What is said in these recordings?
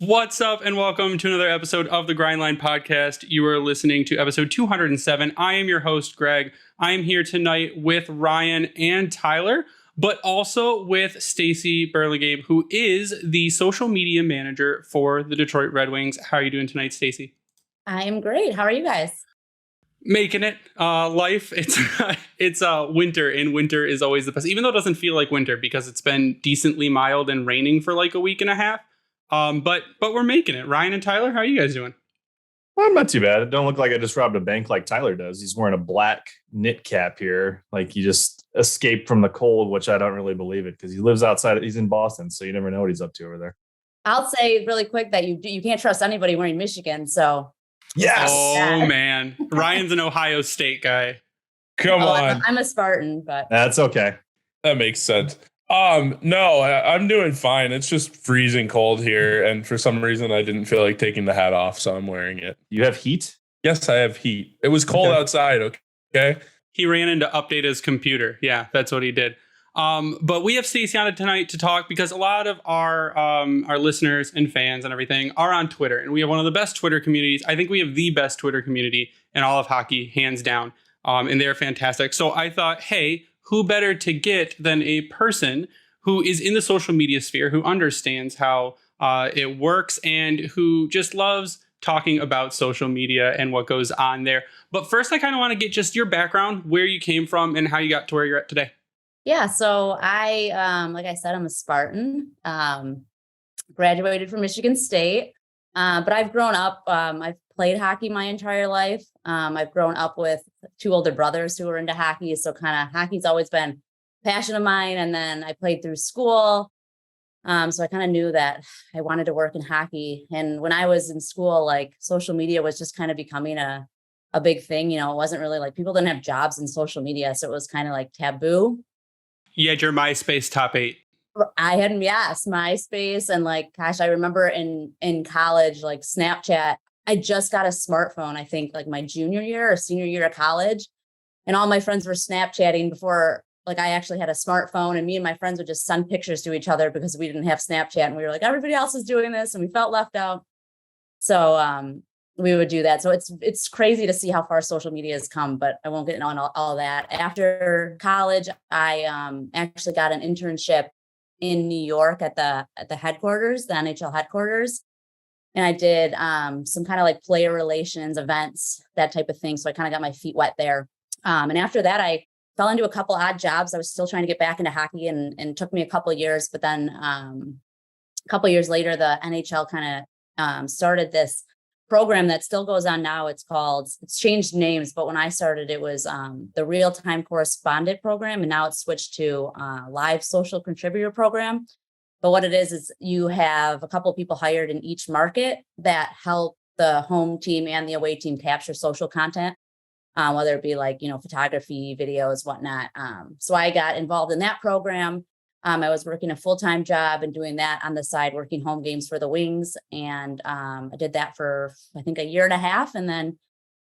What's up, and welcome to another episode of the Grindline Podcast. You are listening to episode 207. I am your host, Greg. I am here tonight with Ryan and Tyler, but also with Stacy Burlingame, who is the social media manager for the Detroit Red Wings. How are you doing tonight, Stacy? I am great. How are you guys? Making it. Life. It's winter, and winter is always the best, even though it doesn't feel like winter because it's been decently mild and raining for like a week and a half. But we're making it. Ryan and Tyler, how are you guys doing? I'm not too bad. It don't look like I just robbed a bank like Tyler does. He's wearing a black knit cap here. Like he just escaped from the cold, which I don't really believe it because he lives outside. He's in Boston, so you never know what he's up to over there. I'll say really quick that you can't trust anybody wearing Michigan. So yes. Oh man, Ryan's an Ohio State guy. Come on. I'm a Spartan, but that's okay. That makes sense. No, I'm doing fine. It's just freezing cold here, and for some reason I didn't feel like taking the hat off, so I'm wearing it. You have heat? Yes, I have heat. It was cold outside, okay? He ran in to update his computer. Yeah, that's what he did. But we have Stacy on it tonight to talk because a lot of our listeners and fans and everything are on Twitter, and we have one of the best Twitter communities. I think we have the best Twitter community in all of hockey, hands down. And they're fantastic. So I thought, hey, who better to get than a person who is in the social media sphere, who understands how it works, and who just loves talking about social media and what goes on there. But first, I kind of want to get just your background, where you came from, and how you got to where you're at today. Yeah, so I, like I said, I'm a Spartan. Graduated from Michigan State, but I've grown up. I've played hockey my entire life. I've grown up with two older brothers who were into hockey. So kind of hockey's always been a passion of mine. And then I played through school. So I kind of knew that I wanted to work in hockey. And when I was in school, like social media was just kind of becoming a big thing. You know, it wasn't really like people didn't have jobs in social media. So it was kind of like taboo. You had your MySpace top 8. I had, yes, MySpace. And like, gosh, I remember in college, like Snapchat, I just got a smartphone, I think like my junior year or senior year of college. And all my friends were Snapchatting before like I actually had a smartphone, and me and my friends would just send pictures to each other because we didn't have Snapchat, and we were like, everybody else is doing this, and we felt left out. So we would do that. So it's crazy to see how far social media has come, but I won't get into all that. After college, I actually got an internship in New York at the headquarters, the NHL headquarters. And I did some kind of like player relations, events, that type of thing. So I kind of got my feet wet there. And after that, I fell into a couple odd jobs. I was still trying to get back into hockey, and it took me a couple of years. But then a couple of years later, the NHL kind of started this program that still goes on now. It's changed names, but when I started, it was the real-time correspondent program. And now it's switched to live social contributor program. But what it is you have a couple of people hired in each market that help the home team and the away team capture social content, whether it be like, photography, videos, whatnot. So I got involved in that program. I was working a full-time job and doing that on the side, working home games for the Wings. And I did that for, I think, a year and a half. And then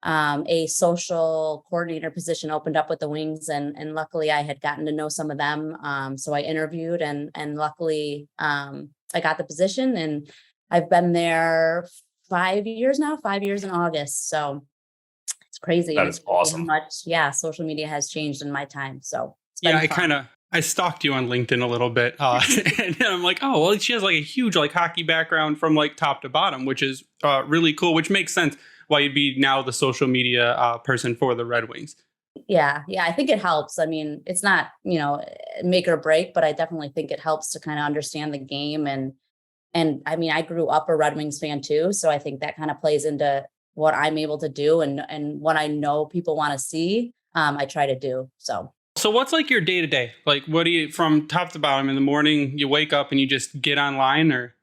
a social coordinator position opened up with the Wings, and luckily I had gotten to know some of them. So I interviewed, and luckily I got the position, and I've been there 5 years now, 5 years in August. So it's crazy. That is awesome. Social media has changed in my time. So I stalked you on LinkedIn a little bit, and I'm like, oh, well, she has like a huge like hockey background from like top to bottom, which is really cool, which makes sense why you'd be now the social media person for the Red Wings. Yeah, I think it helps. I mean, it's not, make or break, but I definitely think it helps to kind of understand the game. And I mean, I grew up a Red Wings fan too. So I think that kind of plays into what I'm able to do and what I know people want to see, I try to do. So what's like your day to day? Like, what do you, from top to bottom in the morning, you wake up and you just get online, or?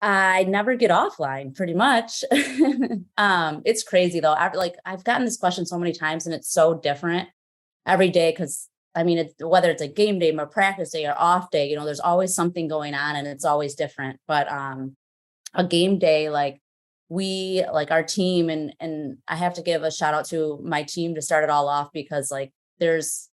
I never get offline, pretty much. It's crazy though. I've gotten this question so many times, and it's so different every day. Cause I mean, whether it's a game day or practice day or off day, there's always something going on, and it's always different. But a game day, our team, and I have to give a shout out to my team to start it all off, because like there's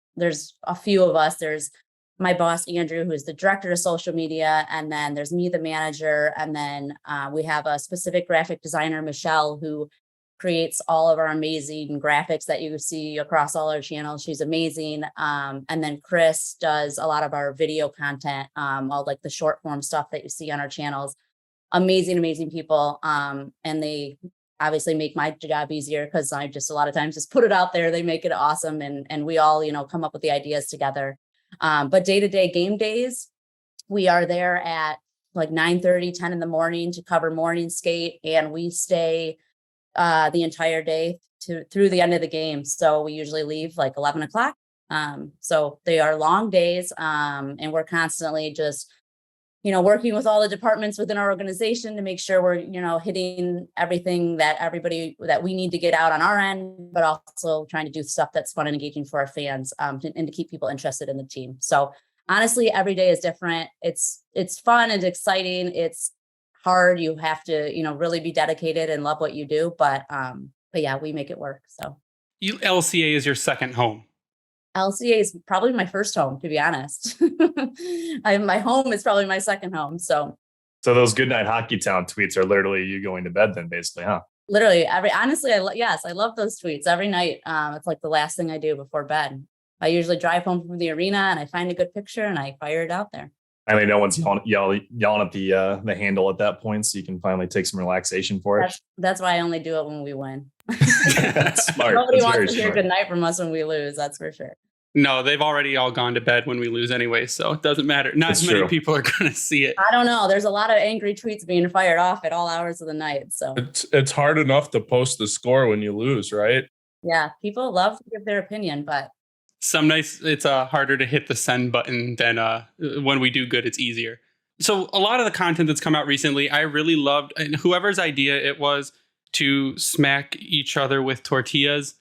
a few of us. There's my boss, Andrew, who is the director of social media. And then there's me, the manager. And then we have a specific graphic designer, Michelle, who creates all of our amazing graphics that you see across all our channels. She's amazing. And then Chris does a lot of our video content, all like the short form stuff that you see on our channels. Amazing people. And they obviously make my job easier because I just a lot of times just put it out there. They make it awesome. And we all, come up with the ideas together. But day-to-day game days, we are there at like 9:30, 10 in the morning to cover morning skate. And we stay the entire day through the end of the game. So we usually leave like 11 o'clock. So they are long days. And we're constantly just, working with all the departments within our organization to make sure we're, hitting everything that we need to get out on our end, but also trying to do stuff that's fun and engaging for our fans, and to keep people interested in the team. So honestly, every day is different. It's fun and exciting. It's hard. You have to, really be dedicated and love what you do. But yeah, we make it work. So LCA is your second home. LCA is probably my first home, to be honest. My home is probably my second home. So those Good Night Hockey Town tweets are literally you going to bed then, basically, huh? Literally honestly, I love those tweets every night. It's like the last thing I do before bed. I usually drive home from the arena and I find a good picture and I fire it out there. I mean, no one's yelling at the handle at that point, so you can finally take some relaxation for it. That's why I only do it when we win. That's smart. Nobody That's wants to hear good night from us when we lose. That's for sure. No, they've already all gone to bed when we lose anyway, so it doesn't matter. Not as many people are going to see it. I don't know. There's a lot of angry tweets being fired off at all hours of the night. So it's hard enough to post the score when you lose, right? Yeah, people love to give their opinion, but some nights it's harder to hit the send button than when we do good, it's easier. So a lot of the content that's come out recently, I really loved, and whoever's idea it was to smack each other with tortillas.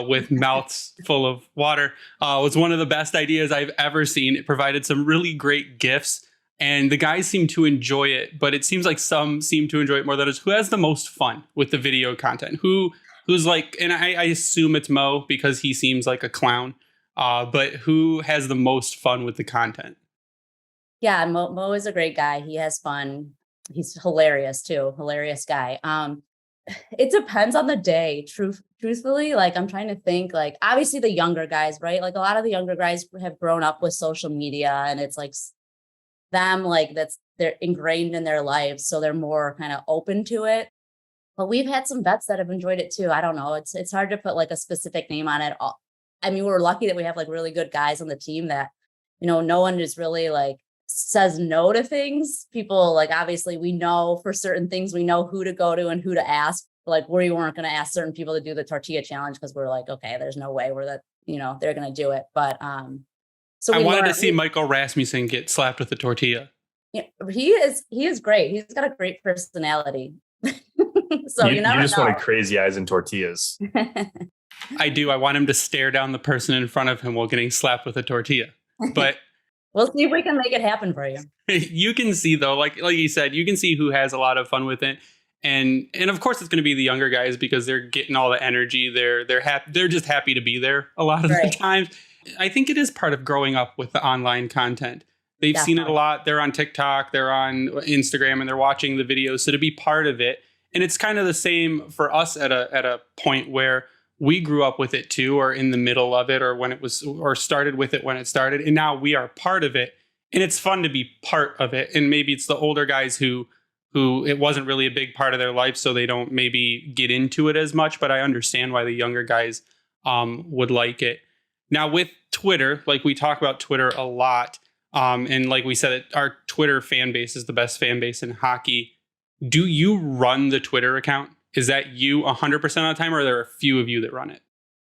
With mouths full of water was one of the best ideas I've ever seen. It provided some really great gifs and the guys seem to enjoy it, but it seems like some seem to enjoy it more than others. Who has the most fun with the video content? Who's like, and I assume it's Mo because he seems like a clown, but who has the most fun with the content? Yeah, Mo is a great guy. He has fun. He's hilarious too. Hilarious guy. It depends on the day. Truthfully, like I'm trying to think, like obviously the younger guys, right? Like a lot of the younger guys have grown up with social media and it's like them, like they're ingrained in their lives. So they're more kind of open to it. But we've had some vets that have enjoyed it too. I don't know. It's hard to put like a specific name on it. I mean, we're lucky that we have like really good guys on the team that, no one is really like says no to things. People like, obviously we know for certain things, we know who to go to and who to ask. Like we weren't going to ask certain people to do the tortilla challenge because we're like, okay, there's no way they're going to do it. But so I wanted to see Michael Rasmussen get slapped with a tortilla. Yeah, he is great. He's got a great personality. So you just wanted crazy eyes and tortillas. I do. I want him to stare down the person in front of him while getting slapped with a tortilla. But we'll see if we can make it happen for you. You can see though, like you said, you can see who has a lot of fun with it. And of course it's going to be the younger guys because they're getting all the energy. They're happy. They're just happy to be there a lot of the times. I think it is part of growing up with the online content. They've seen it a lot. They're on TikTok, they're on Instagram, and they're watching the videos. So to be part of it, and it's kind of the same for us at a point where we grew up with it too, or in the middle of it, or when it was, or started with it when it started, and now we are part of it. And it's fun to be part of it. And maybe it's the older guys who it wasn't really a big part of their life, so they don't maybe get into it as much. But I understand why the younger guys would like it. Now with Twitter, like we talk about Twitter a lot, and like we said, our Twitter fan base is the best fan base in hockey. Do you run the Twitter account? Is that you 100% of the time, or are there a few of you that run it?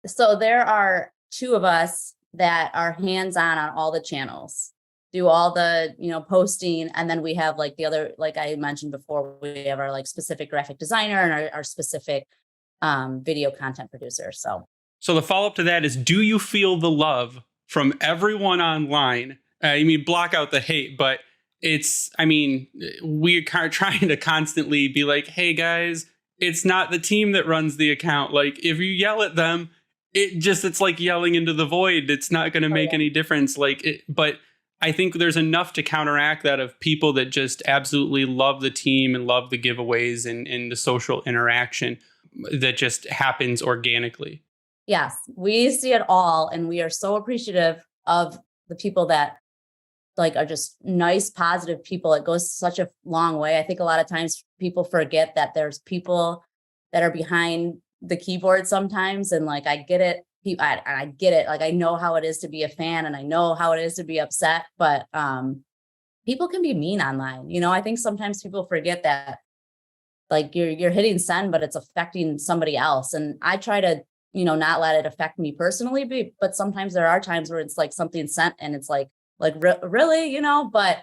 So there are two of us that are hands-on on all the channels, do all the, posting. And then we have like the other, like I mentioned before, we have our like specific graphic designer and our specific video content producer. So the follow-up to that is, do you feel the love from everyone online? Block out the hate, but we're kind of trying to constantly be like, hey guys, it's not the team that runs the account. Like if you yell at them, it's like yelling into the void. It's not going to make any difference. But I think there's enough to counteract that of people that just absolutely love the team and love the giveaways and the social interaction that just happens organically. Yes, we see it all. And we are so appreciative of the people that like are just nice, positive people. It goes such a long way. I think a lot of times people forget that there's people that are behind the keyboard sometimes. And like, I get it. I get it. Like, I know how it is to be a fan and I know how it is to be upset, but people can be mean online. I think sometimes people forget that like you're hitting send, but it's affecting somebody else. And I try to, not let it affect me personally, but sometimes there are times where it's like something sent and it's like really, but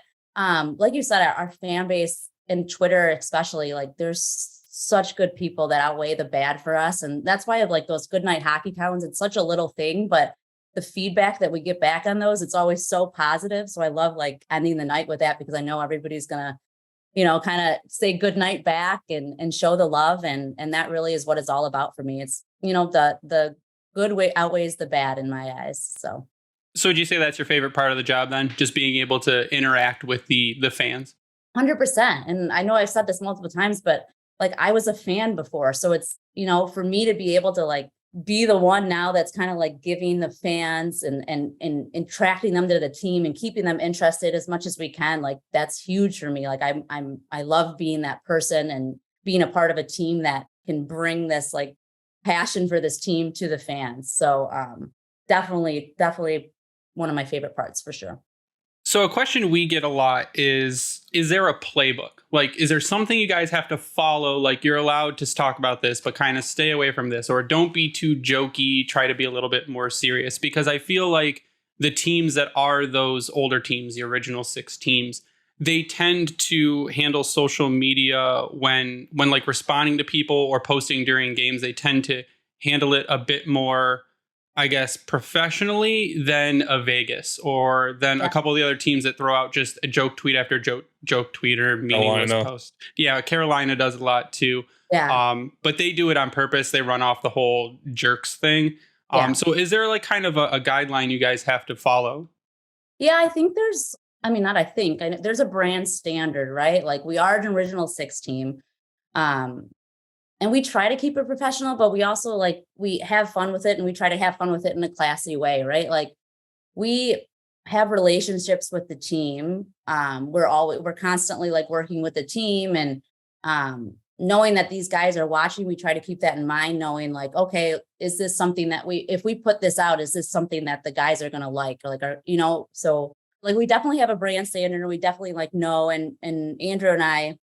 like you said, our fan base and Twitter, especially, like there's such good people that outweigh the bad for us. And that's why I have like those good night hockey towns. It's such a little thing, but the feedback that we get back on those, it's always so positive. So I love like ending the night with that because I know everybody's going to, kind of say good night back and show the love. And that really is what it's all about for me. It's, the good way outweighs the bad in my eyes. So would you say that's your favorite part of the job then? Just being able to interact with the fans? 100%. And I know I've said this multiple times, but like I was a fan before. So it's, for me to be able to like be the one now that's kind of like giving the fans and attracting them to the team and keeping them interested as much as we can. Like that's huge for me. Like I love being that person and being a part of a team that can bring this like passion for this team to the fans. So definitely one of my favorite parts for sure. So a question we get a lot is there a playbook? Like, is there something you guys have to follow? Like, you're allowed to talk about this, but kind of stay away from this, or don't be too jokey, try to be a little bit more serious. Because I feel like the teams that are those older teams, the original 6 teams, they tend to handle social media when like responding to people or posting during games, they tend to handle it a bit more, I guess, professionally than a Vegas or than a couple of the other teams that throw out just a joke tweet after joke tweet or meaningless post. Yeah, Carolina does a lot too. Yeah. But they do it on purpose. They run off the whole jerks thing. So is there like kind of a guideline you guys have to follow? Yeah, I think there's a brand standard, right? Like we are an original 6 team. And we try to keep it professional, but we also like, we have fun with it and we try to have fun with it in a classy way, right? Like we have relationships with the team. We're constantly like working with the team and knowing that these guys are watching, we try to keep that in mind, knowing like, okay, is this something that if we put this out, is this something that the guys are going to like, or like, so like, we definitely have a brand standard and we definitely like know, and Andrew and I,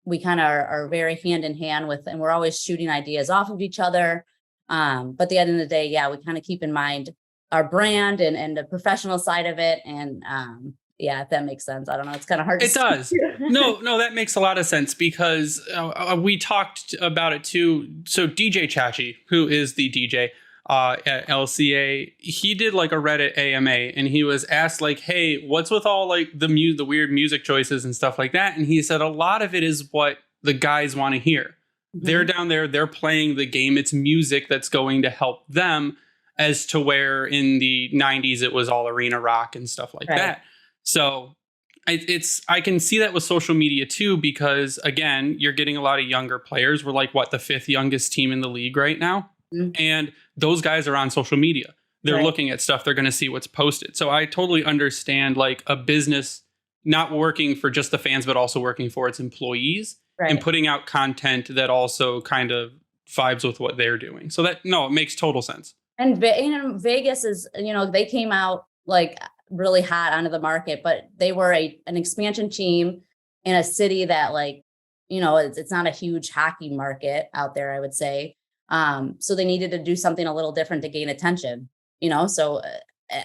we kind of are very hand in hand with, and we're always shooting ideas off of each other. But at the end of the day, yeah, we kind of keep in mind our brand and the professional side of it. And yeah, if that makes sense. I don't know. It's kind of hard to It does. No, that makes a lot of sense because we talked about it too. So DJ Chachi, who is the DJ at LCA, he did like a Reddit AMA and he was asked like, hey, what's with all like the weird music choices and stuff like that? And he said a lot of it is what the guys want to hear. Mm-hmm. They're down there, they're playing the game. It's music that's going to help them, as to where in the 90s it was all arena rock and stuff like that. So I can see that with social media too, because again, you're getting a lot of younger players. We're like, the 5th youngest team in the league right now. Mm-hmm. And those guys are on social media. They're looking at stuff. They're going to see what's posted. So I totally understand like a business not working for just the fans, but also working for its employees and putting out content that also kind of vibes with what they're doing. So it makes total sense. And Vegas is, they came out like really hot onto the market, but they were an expansion team in a city that like, it's not a huge hockey market out there, I would say. So they needed to do something a little different to gain attention, so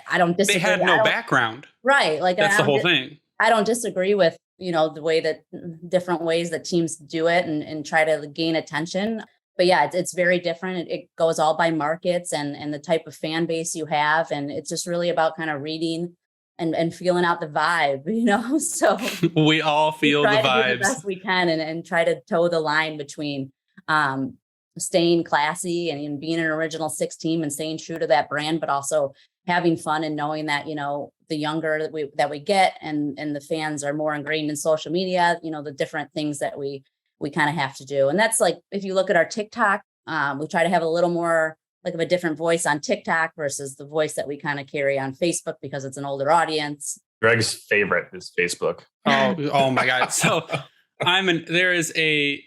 I don't disagree. They had no background. Right. Like that's the whole thing. I don't disagree with, the way that different ways that teams do it and try to gain attention. But yeah, it's very different. It goes all by markets and the type of fan base you have. And it's just really about kind of reading and feeling out the vibe, so we all feel the vibes. Do the best we can and try to toe the line between, staying classy and being an original 6 team and staying true to that brand, but also having fun and knowing that, the younger that we get, and the fans are more ingrained in social media, the different things that we kind of have to do. And that's like, if you look at our TikTok, we try to have a little more like of a different voice on TikTok versus the voice that we kind of carry on Facebook, because it's an older audience. Greg's favorite is Facebook. Oh my God. So there is a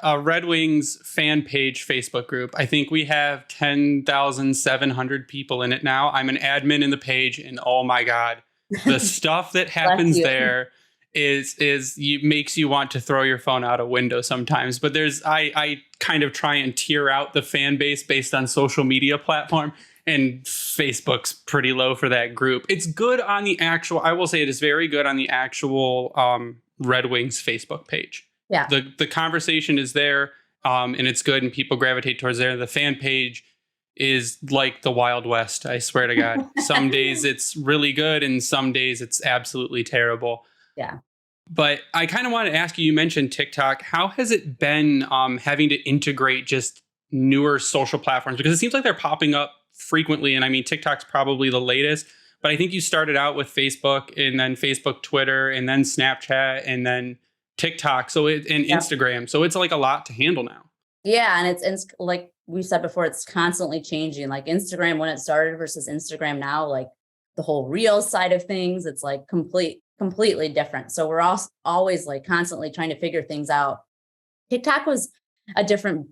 Red Wings fan page Facebook group. I think we have 10,700 people in it now. I'm an admin in the page, and oh my God, the stuff that happens there makes you want to throw your phone out a window sometimes. But I kind of try and tier out the fan base based on social media platform, and Facebook's pretty low for that group. It's good on the actual, I will say it is very good on the actual Red Wings Facebook page. Yeah. The conversation is there, and it's good, and people gravitate towards there. The fan page is like the Wild West, I swear to God. Some days it's really good, and some days it's absolutely terrible. Yeah. But I kind of wanted to ask you, you mentioned TikTok. How has it been having to integrate just newer social platforms? Because it seems like they're popping up frequently. And I mean, TikTok's probably the latest, but I think you started out with Facebook, and then Facebook, Twitter, and then Snapchat, and then TikTok. And Instagram. So it's like a lot to handle now. Yeah. And it's like we said before, it's constantly changing. Like Instagram, when it started versus Instagram now, like the whole Reels side of things, it's like completely different. So we're always like constantly trying to figure things out. TikTok was a different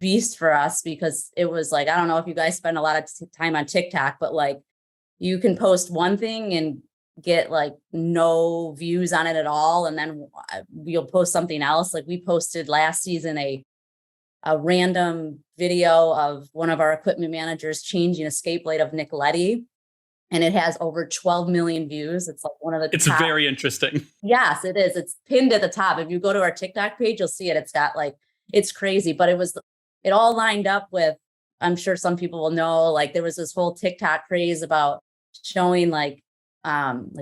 beast for us, because it was like, I don't know if you guys spend a lot of time on TikTok, but like you can post one thing and get like no views on it at all, and then you'll post something else. Like we posted last season a random video of one of our equipment managers changing a skate blade of Nick Leddy, and it has over 12 million views. It's like one of the It's top. very interesting. Yes, it is. It's pinned at the top. If you go to our TikTok page, you'll see it. It's got like, it's crazy, but it all lined up with, I'm sure some people will know, like there was this whole TikTok craze about showing like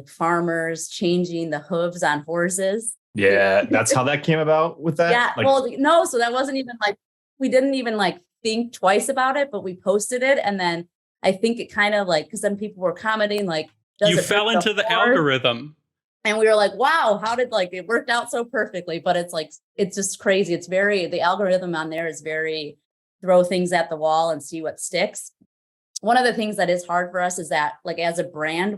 farmers changing the hooves on horses. Yeah, that's how that came about with that. Yeah. Well, no, so that wasn't even like, we didn't even like think twice about it, but we posted it. And then I think it kind of like, because then people were commenting like, you fell into the algorithm. And we were like, wow, how did like, it worked out so perfectly, but it's like, it's just crazy. The algorithm on there is very throw things at the wall and see what sticks. One of the things that is hard for us is that like, as a brand,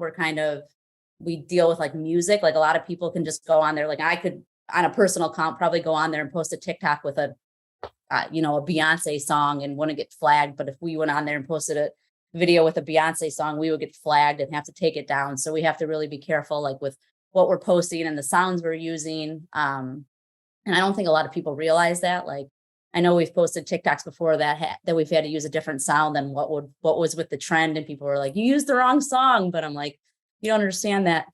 we deal with like music. Like a lot of people can just go on there. Like I could on a personal account, probably go on there and post a TikTok with a Beyonce song and wouldn't get flagged. But if we went on there and posted a video with a Beyonce song, we would get flagged and have to take it down. So we have to really be careful, like with what we're posting and the sounds we're using. And I don't think a lot of people realize that. Like, I know we've posted TikToks before that we've had to use a different sound than what was with the trend. And people were like, you used the wrong song. But I'm like, you don't understand that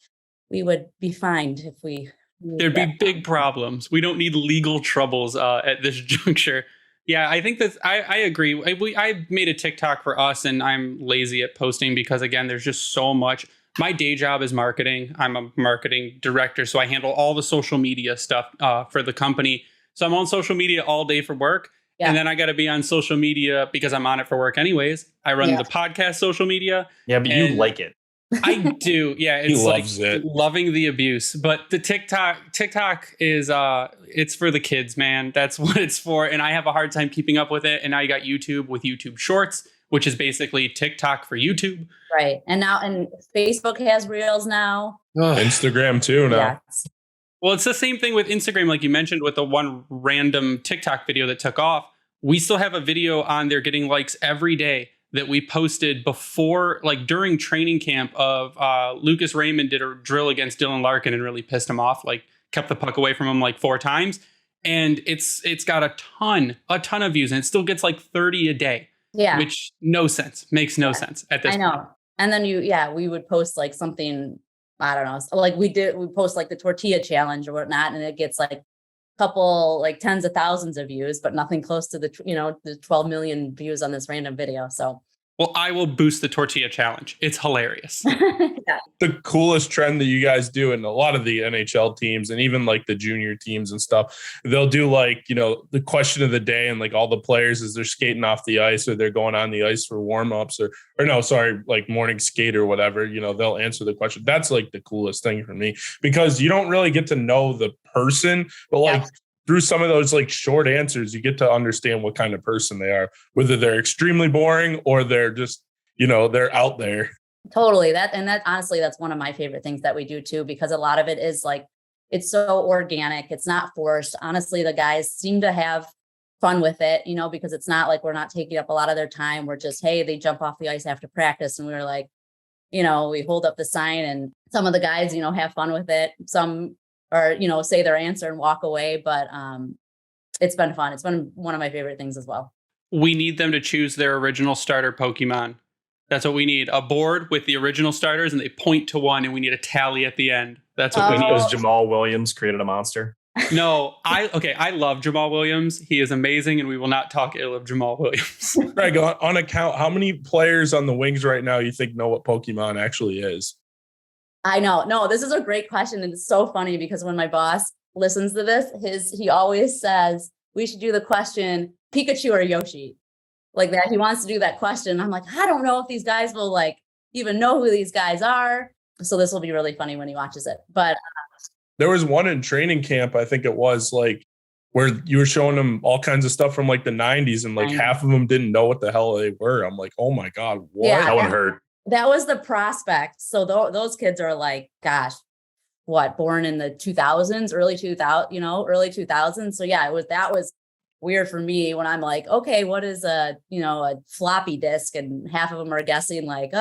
we would be fined if we. There'd be big problems. We don't need legal troubles at this juncture. Yeah, I think that I agree. I made a TikTok for us, and I'm lazy at posting because, again, there's just so much. My day job is marketing. I'm a marketing director, so I handle all the social media stuff for the company. So I'm on social media all day for work. Yeah. And then I got to be on social media because I'm on it for work anyways. I run the podcast social media. Yeah, but you like it. I do. Yeah, it's like loving the abuse. But the TikTok is it's for the kids, man. That's what it's for. And I have a hard time keeping up with it. And now you got YouTube with YouTube Shorts, which is basically TikTok for YouTube. Right. And Facebook has Reels now. Instagram too now. Yes. Well, it's the same thing with Instagram, like you mentioned, with the one random TikTok video that took off. We still have a video on there getting likes every day that we posted before, like during training camp of Lucas Raymond did a drill against Dylan Larkin and really pissed him off, like kept the puck away from him like 4 times. And it's got a ton of views, and it still gets like 30 a day. Yeah. Which makes no sense at this point. I know. And then we would post like something, I don't know, like we post like the tortilla challenge or whatnot, and it gets like a couple, like tens of thousands of views, but nothing close to the 12 million views on this random video. So Well, I will boost the tortilla challenge. It's hilarious. Yeah. The coolest trend that you guys do, and a lot of the NHL teams and even like the junior teams and stuff, they'll do like, the question of the day, and like all the players as they're skating off the ice or they're going on the ice for warm-ups or no, sorry, like morning skate or whatever, they'll answer the question. That's like the coolest thing for me, because you don't really get to know the person, but like through some of those like short answers, you get to understand what kind of person they are, whether they're extremely boring or they're just, they're out there. Totally. That honestly, that's one of my favorite things that we do too, because a lot of it is like, it's so organic. It's not forced. Honestly, the guys seem to have fun with it, because it's not like we're not taking up a lot of their time. We're just, hey, they jump off the ice after practice and we were like, we hold up the sign, and some of the guys, have fun with it. Some or, say their answer and walk away. But it's been fun. It's been one of my favorite things as well. We need them to choose their original starter Pokemon. That's what we need. A board with the original starters, and they point to one, and we need a tally at the end. That's what we need. Because Jamal Williams created a monster. No, I love Jamal Williams. He is amazing, and we will not talk ill of Jamal Williams. Greg, on account, how many players on the Wings right now you think know what Pokemon actually is? I know. No, this is a great question. And it's so funny because when my boss listens to this, he always says, we should do the question, Pikachu or Yoshi. Like that. He wants to do that question. I'm like, I don't know if these guys will like even know who these guys are. So this will be really funny when he watches it. But there was one in training camp, I think it was, like, where you were showing them all kinds of stuff from like the 90s, and like half of them didn't know what the hell they were. I'm like, oh my God, what? Yeah, that one hurt. That was the prospect. So those kids are like, gosh, born in the 2000s, early 2000s. So yeah, that was weird for me when I'm like, okay, what is a floppy disk? And half of them are guessing like,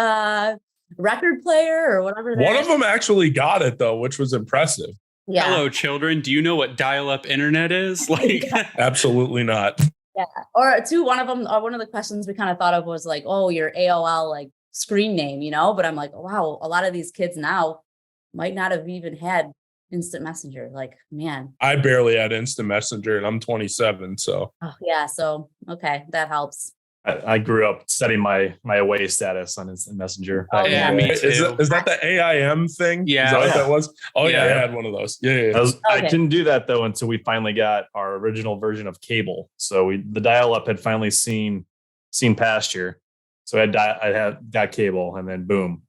record player or whatever. One of them actually got it though, which was impressive. Yeah. Hello, children. Do you know what dial-up internet is? Like, Absolutely not. Yeah. Or one of the questions we kind of thought of was like, oh, your AOL like screen name, but I'm like, wow, a lot of these kids now might not have even had instant messenger. Like, man, I barely had instant messenger and I'm 27. So yeah. So, okay. That helps. I grew up setting my away status on instant messenger. Oh, yeah, me is too. that the AIM thing? Yeah. Is that what that was? Oh yeah, Yeah. I had one of those. Yeah. I didn't do that though until we finally got our original version of cable. So the dial-up had finally seen pasture. So I got cable, and then boom,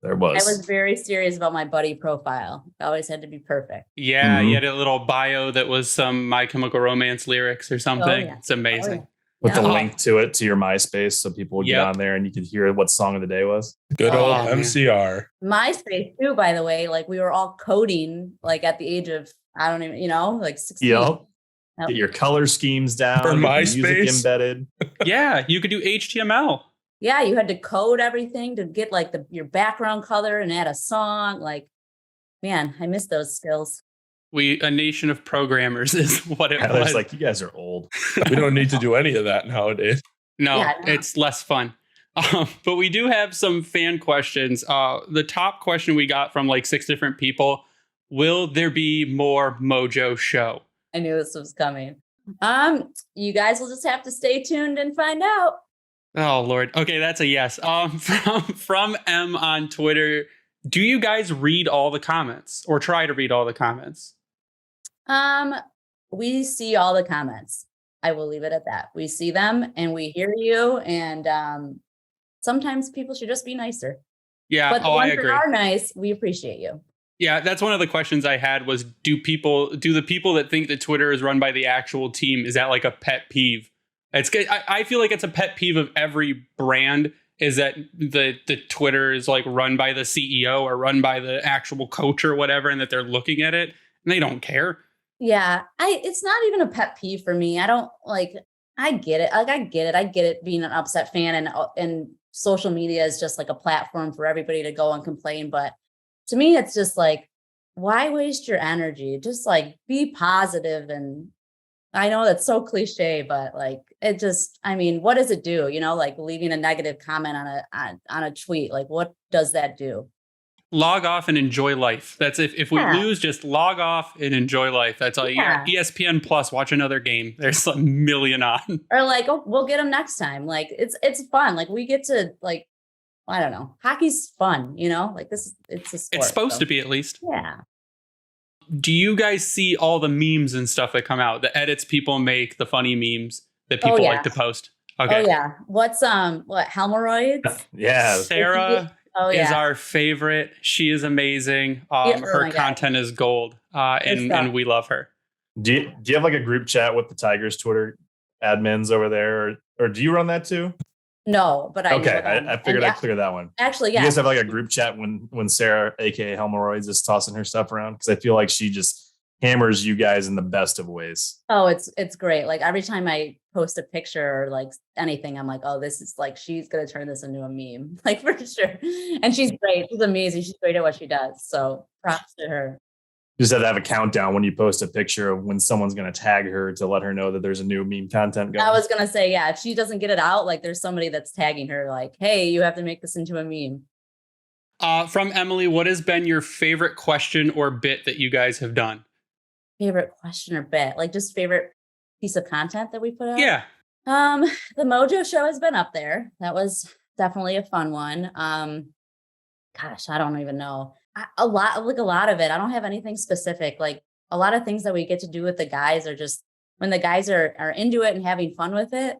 there it was. I was very serious about my buddy profile. It always had to be perfect. Yeah, you had a little bio that was some My Chemical Romance lyrics or something. yeah. It's amazing. With the Yeah. link to it to your MySpace, so people would get on there and you could hear what song of the day was. Good old Oh, man. MCR. MySpace too, by the way, like we were all coding like at the age of, I don't even, like 16. Yep. Yep. Get your color schemes down. For get the MySpace? music embedded. Yeah, you could do HTML. Yeah, you had to code everything to get like your background color and add a song. Like, man, I miss those skills. A nation of programmers is what it Tyler's was. like, you guys are old. We don't need to do any of that nowadays. No, Yeah, no. it's less fun. But we do have some fan questions. The top question we got from like 6 different people: will there be more Mojo show? I knew this was coming. You guys will just have to stay tuned and find out. Oh Lord. Okay, that's a yes. From M on Twitter, do you guys read all the comments or try to read all the comments? We see all the comments. I will leave it at that. We see them and we hear you. And sometimes people should just be nicer. Yeah. But the I ones agree. that are nice, we appreciate you. Yeah, that's one of the questions I had was, do the people that think that Twitter is run by the actual team, is that like a pet peeve? I feel like it's a pet peeve of every brand, is that the Twitter is like run by the CEO or run by the actual coach or whatever, and that they're looking at it and they don't care. Yeah, it's not even a pet peeve for me. I don't like, I get it. Like, I get it being an upset fan, and social media is just like a platform for everybody to go and complain. But to me, it's just like, why waste your energy? Just like be positive. And I know that's so cliche, but like, it just, I mean, what does it do? Like leaving a negative comment on a tweet, like what does that do? Log off and enjoy life. That's if we lose, just log off and enjoy life. That's all you got. ESPN Plus, watch another game. There's a million on. Or like, oh, we'll get them next time. Like it's fun. Like we get to like, I don't know. Hockey's fun, you know? Like it's a sport. It's supposed to be at least. Yeah. Do you guys see all the memes and stuff that come out? The edits people make, the funny memes that people like to post? Okay. Oh yeah. What's what hemorrhoids? Yeah. Sarah is our favorite. She is amazing. Her content is gold. And we love her. Do you have like a group chat with the Tigers Twitter admins over there, or do you run that too? No, but I figured I'd clear that one. Actually, yeah. You guys have like a group chat when Sarah, aka Hemorrhoids, is tossing her stuff around, because I feel like she just hammers you guys in the best of ways. Oh, it's great. Like every time I post a picture or like anything, I'm like, oh, this is like, she's gonna turn this into a meme, like for sure. And she's great. She's amazing. She's great at what she does. So props to her. You just have to have a countdown when you post a picture of when someone's going to tag her to let her know that there's a new meme content going. I was going to say, yeah, if she doesn't get it out, like there's somebody that's tagging her like, hey, you have to make this into a meme. From Emily, what has been your favorite question or bit that you guys have done? Favorite question or bit? Like just favorite piece of content that we put out? Yeah. The Mojo show has been up there. That was definitely a fun one. Gosh, I don't even know. A lot of it. I don't have anything specific. Like a lot of things that we get to do with the guys are just when the guys are into it and having fun with it.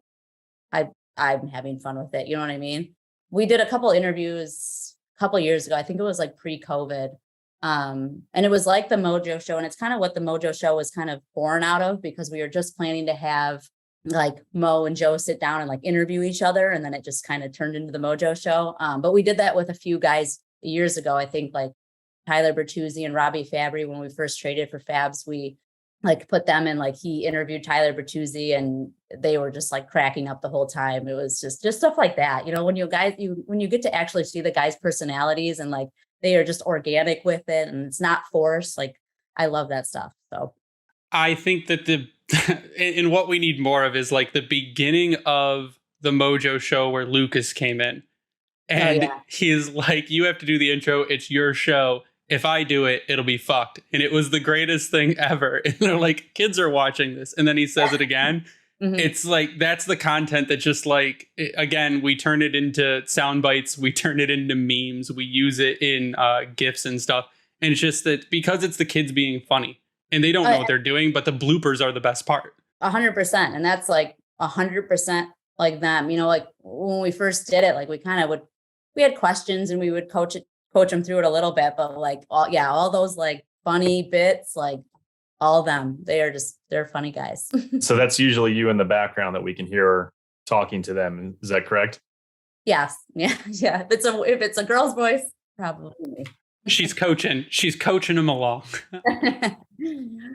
I'm having fun with it. You know what I mean? We did a couple interviews a couple years ago. I think it was like pre-COVID. And it was like the Mojo show. And it's kind of what the Mojo show was kind of born out of, because we were just planning to have like Mo and Joe sit down and like interview each other. And then it just kind of turned into the Mojo show. But we did that with a few guys years ago. I think like Tyler Bertuzzi and Robbie Fabry, when we first traded for Fabs, we like put them in, like he interviewed Tyler Bertuzzi and they were just like cracking up the whole time. It was just stuff like that. You know, when you get to actually see the guys' personalities and like they are just organic with it and it's not forced. Like I love that stuff. So I think that and what we need more of is like the beginning of the Mojo show where Lucas came in and he's like, you have to do the intro. It's your show. If I do it, it'll be fucked. And it was the greatest thing ever. And they're like, kids are watching this. And then he says it again. Mm-hmm. It's like, that's the content that just like, again, we turn it into sound bites. We turn it into memes. We use it in GIFs and stuff. And it's just that because it's the kids being funny and they don't know what they're doing, but the bloopers are the best part. 100%. And that's like 100% like them. You know, like when we first did it, like we had questions and we would coach them through it a little bit, but like all those like funny bits, like all of them, they're funny guys. So that's usually you in the background that we can hear talking to them. Is that correct? Yes. Yeah. If it's a girl's voice, probably me. She's coaching them along.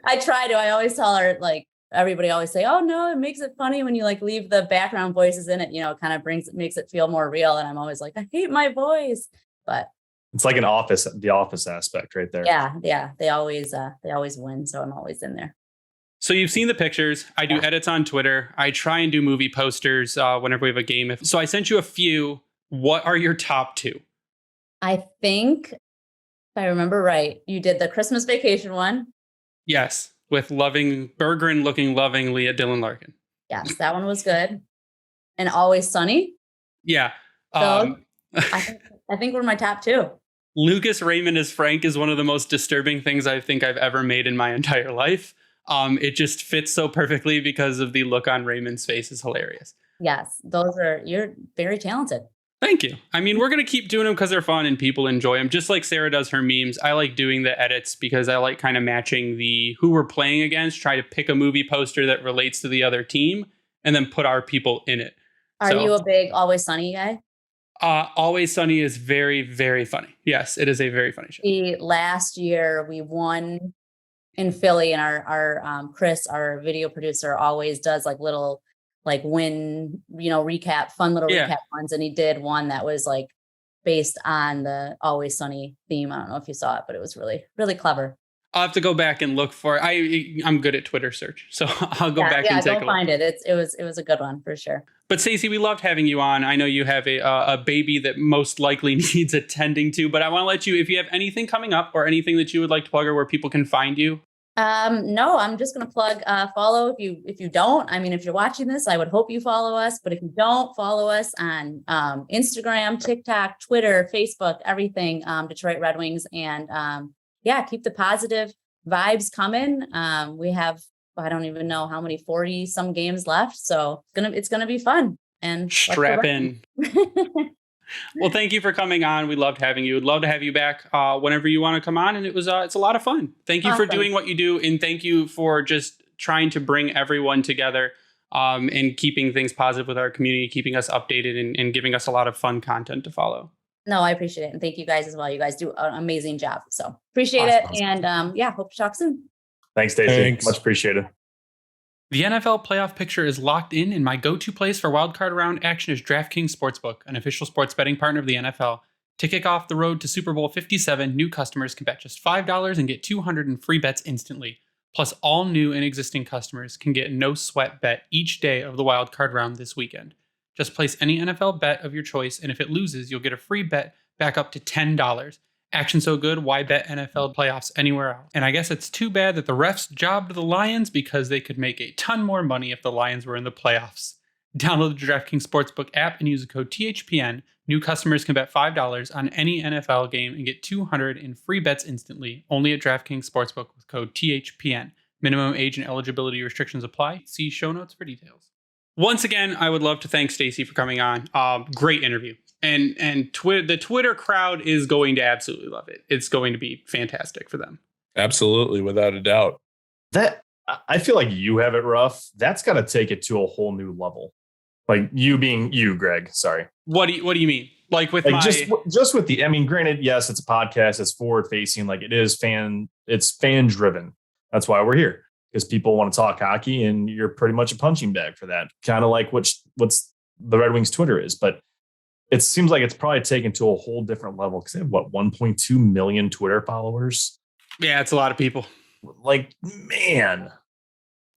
I try to. I always tell her, like, everybody always say, oh no, it makes it funny when you like leave the background voices in it, you know, it kind of makes it feel more real. And I'm always like, I hate my voice, but it's like the office aspect right there. Yeah. They always win. So I'm always in there. So you've seen the pictures. I do edits on Twitter. I try and do movie posters whenever we have a game. So I sent you a few. What are your top two? I think, if I remember right, you did the Christmas Vacation one. Yes. With Berggren looking lovingly at Dylan Larkin. Yes, that one was good. And Always Sunny. Yeah. So I think we're my top two. Lucas Raymond as Frank is one of the most disturbing things I think I've ever made in my entire life. It just fits so perfectly because of the look on Raymond's face is hilarious. Yes, you're very talented. Thank you. I mean, we're going to keep doing them because they're fun and people enjoy them. Just like Sarah does her memes. I like doing the edits because I like kind of matching who we're playing against, try to pick a movie poster that relates to the other team and then put our people in it. Are you a big Always Sunny guy? Always Sunny is very, very funny. Yes, it is a very funny show. Last year we won in Philly, and our Chris, our video producer, always does like little like win, you know, fun little recap ones. And he did one that was like based on the Always Sunny theme. I don't know if you saw it, but it was really, really clever. I'll have to go back and look for it. I'm good at Twitter search, so I'll go back and take a look. Go find it. It was a good one for sure. But Stacy, we loved having you on. I know you have a baby that most likely needs attending to, but I want to let you, if you have anything coming up or anything that you would like to plug or where people can find you. No, I'm just going to plug, follow. If you don't, I mean, if you're watching this, I would hope you follow us, but if you don't, follow us on, Instagram, TikTok, Twitter, Facebook, everything, Detroit Red Wings. And, keep the positive vibes coming. We have, I don't even know how many 40 some games left. So it's going to be fun and strap in. Well, thank you for coming on. We loved having you. We'd love to have you back whenever you want to come on. And it's a lot of fun. Thank you for doing what you do. And thank you for just trying to bring everyone together and keeping things positive with our community, keeping us updated and giving us a lot of fun content to follow. No, I appreciate it. And thank you guys as well. You guys do an amazing job. So appreciate it. Awesome. And hope to talk soon. Thanks, Stacy. Much appreciated. The NFL playoff picture is locked in, and my go-to place for wildcard round action is DraftKings Sportsbook, an official sports betting partner of the NFL. To kick off the road to Super Bowl 57, new customers can bet just $5 and get 200 in free bets instantly. Plus, all new and existing customers can get no sweat bet each day of the wildcard round this weekend. Just place any NFL bet of your choice, and if it loses, you'll get a free bet back up to $10. Action so good, why bet NFL playoffs anywhere else? And I guess it's too bad that the refs jobbed the Lions because they could make a ton more money if the Lions were in the playoffs. Download the DraftKings Sportsbook app and use the code THPN. New customers can bet $5 on any NFL game and get 200 in free bets instantly, only at DraftKings Sportsbook with code THPN. Minimum age and eligibility restrictions apply. See show notes for details. Once again, I would love to thank Stacy for coming on. Great interview. And the Twitter crowd is going to absolutely love it. It's going to be fantastic for them. Absolutely, without a doubt. That I feel like you have it rough. That's got to take it to a whole new level. Like you being you, Greg. Sorry. What do you mean? Like with just with the. I mean, granted, yes, it's a podcast. It's forward facing. Like it's fan driven. That's why we're here, because people want to talk hockey, and you're pretty much a punching bag for that. Kind of like what's the Red Wings Twitter is, but it seems like it's probably taken to a whole different level because they have 1.2 million Twitter followers. Yeah, it's a lot of people. Like, man.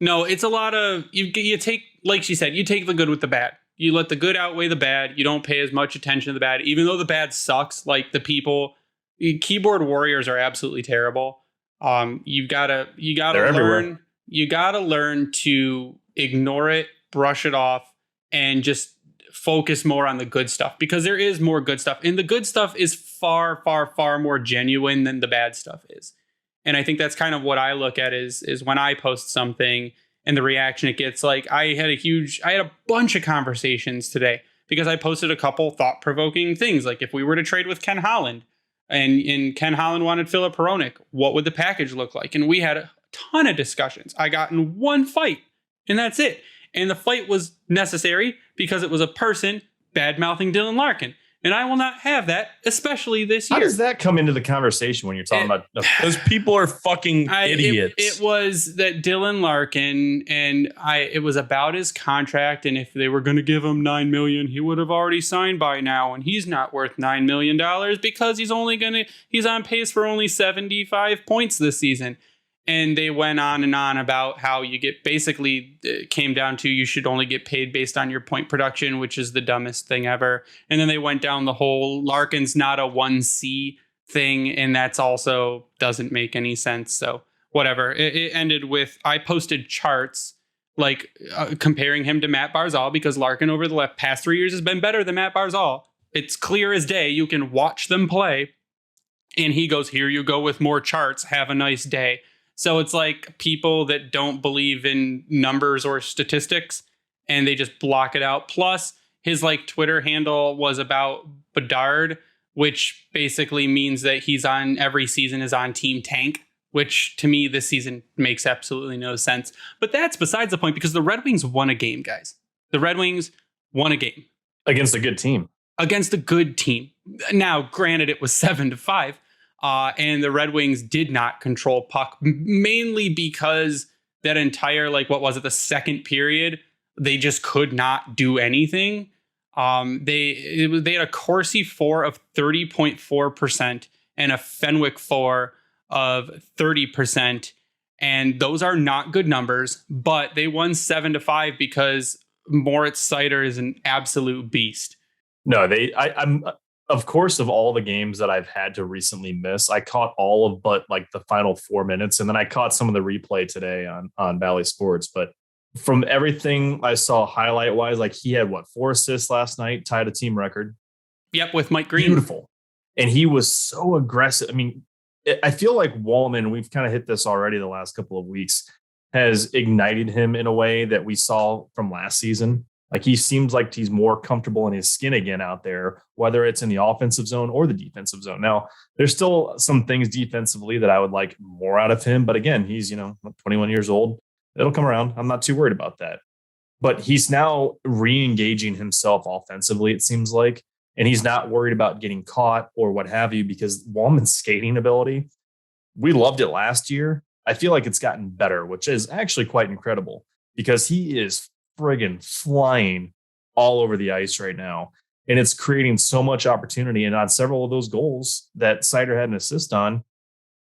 No, it's a lot of you take, like she said, you take the good with the bad. You let the good outweigh the bad. You don't pay as much attention to the bad, even though the bad sucks. Like the keyboard warriors are absolutely terrible. You gotta learn. Everywhere. You gotta learn to ignore it, brush it off, and just focus more on the good stuff, because there is more good stuff, and the good stuff is far, far, far more genuine than the bad stuff is. And I think that's kind of what I look at is when I post something and the reaction it gets. Like I had a bunch of conversations today because I posted a couple thought-provoking things. Like if we were to trade with Ken Holland and Ken Holland wanted Philip Hronek, what would the package look like? And we had a ton of discussions. I got in one fight and that's it. And the fight was necessary because it was a person bad-mouthing Dylan Larkin. And I will not have that, especially this year. How does that come into the conversation when you're talking about... Those people are fucking idiots. It was that Dylan Larkin, and it was about his contract. And if they were going to give him $9 million, he would have already signed by now. And he's not worth $9 million because he's on pace for only 75 points this season. And they went on and on about how it came down to you should only get paid based on your point production, which is the dumbest thing ever. And then they went down the whole Larkin's not a 1C thing. And that's also doesn't make any sense. So whatever. It ended with, I posted charts like comparing him to Matt Barzal, because Larkin over the past 3 years has been better than Matt Barzal. It's clear as day. You can watch them play. And he goes, here you go with more charts. Have a nice day. So it's like people that don't believe in numbers or statistics and they just block it out. Plus his Twitter handle was about Bedard, which basically means that he's on every season is on Team Tank, which to me this season makes absolutely no sense. But that's besides the point, because the Red Wings won a game, guys. The Red Wings won a game. Against a good team. Against a good team. Now, granted, it was 7-5. And the Red Wings did not control puck, mainly because that entire, the second period, they just could not do anything. They had a Corsi 4 of 30.4% and a Fenwick 4 of 30%. And those are not good numbers, but they won 7-5 because Moritz Seider is an absolute beast. No, I'm of course, of all the games that I've had to recently miss, I caught all of but like the final 4 minutes, and then I caught some of the replay today on Valley Sports. But from everything I saw highlight wise, like he had 4 assists last night, tied a team record. Yep, with Mike Green. Beautiful. And he was so aggressive. I mean, I feel like Wallman, we've kind of hit this already the last couple of weeks, has ignited him in a way that we saw from last season. Like he seems like he's more comfortable in his skin again out there, whether it's in the offensive zone or the defensive zone. Now, there's still some things defensively that I would like more out of him. But again, he's, 21 years old. It'll come around. I'm not too worried about that. But he's now re-engaging himself offensively, it seems like. And he's not worried about getting caught or what have you, because Wallman's skating ability, we loved it last year. I feel like it's gotten better, which is actually quite incredible because he is friggin' flying all over the ice right now. And it's creating so much opportunity. And on several of those goals that Seider had an assist on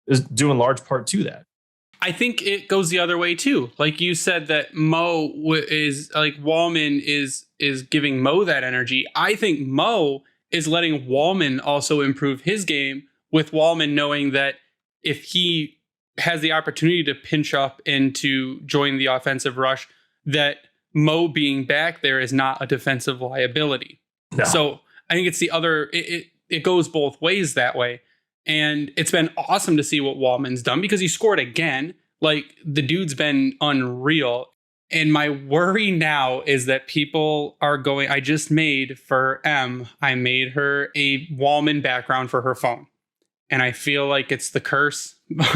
is due in large part to that. I think it goes the other way too. Like you said that Mo is like Wallman is giving Mo that energy. I think Mo is letting Wallman also improve his game, with Wallman knowing that if he has the opportunity to pinch up and to join the offensive rush, that Mo being back there is not a defensive liability. No. So I think it's the other, it goes both ways that way. And it's been awesome to see what Wallman's done because he scored again. Like the dude's been unreal. And my worry now is that people are going, I just made for I made her a Wallman background for her phone. And I feel like it's the curse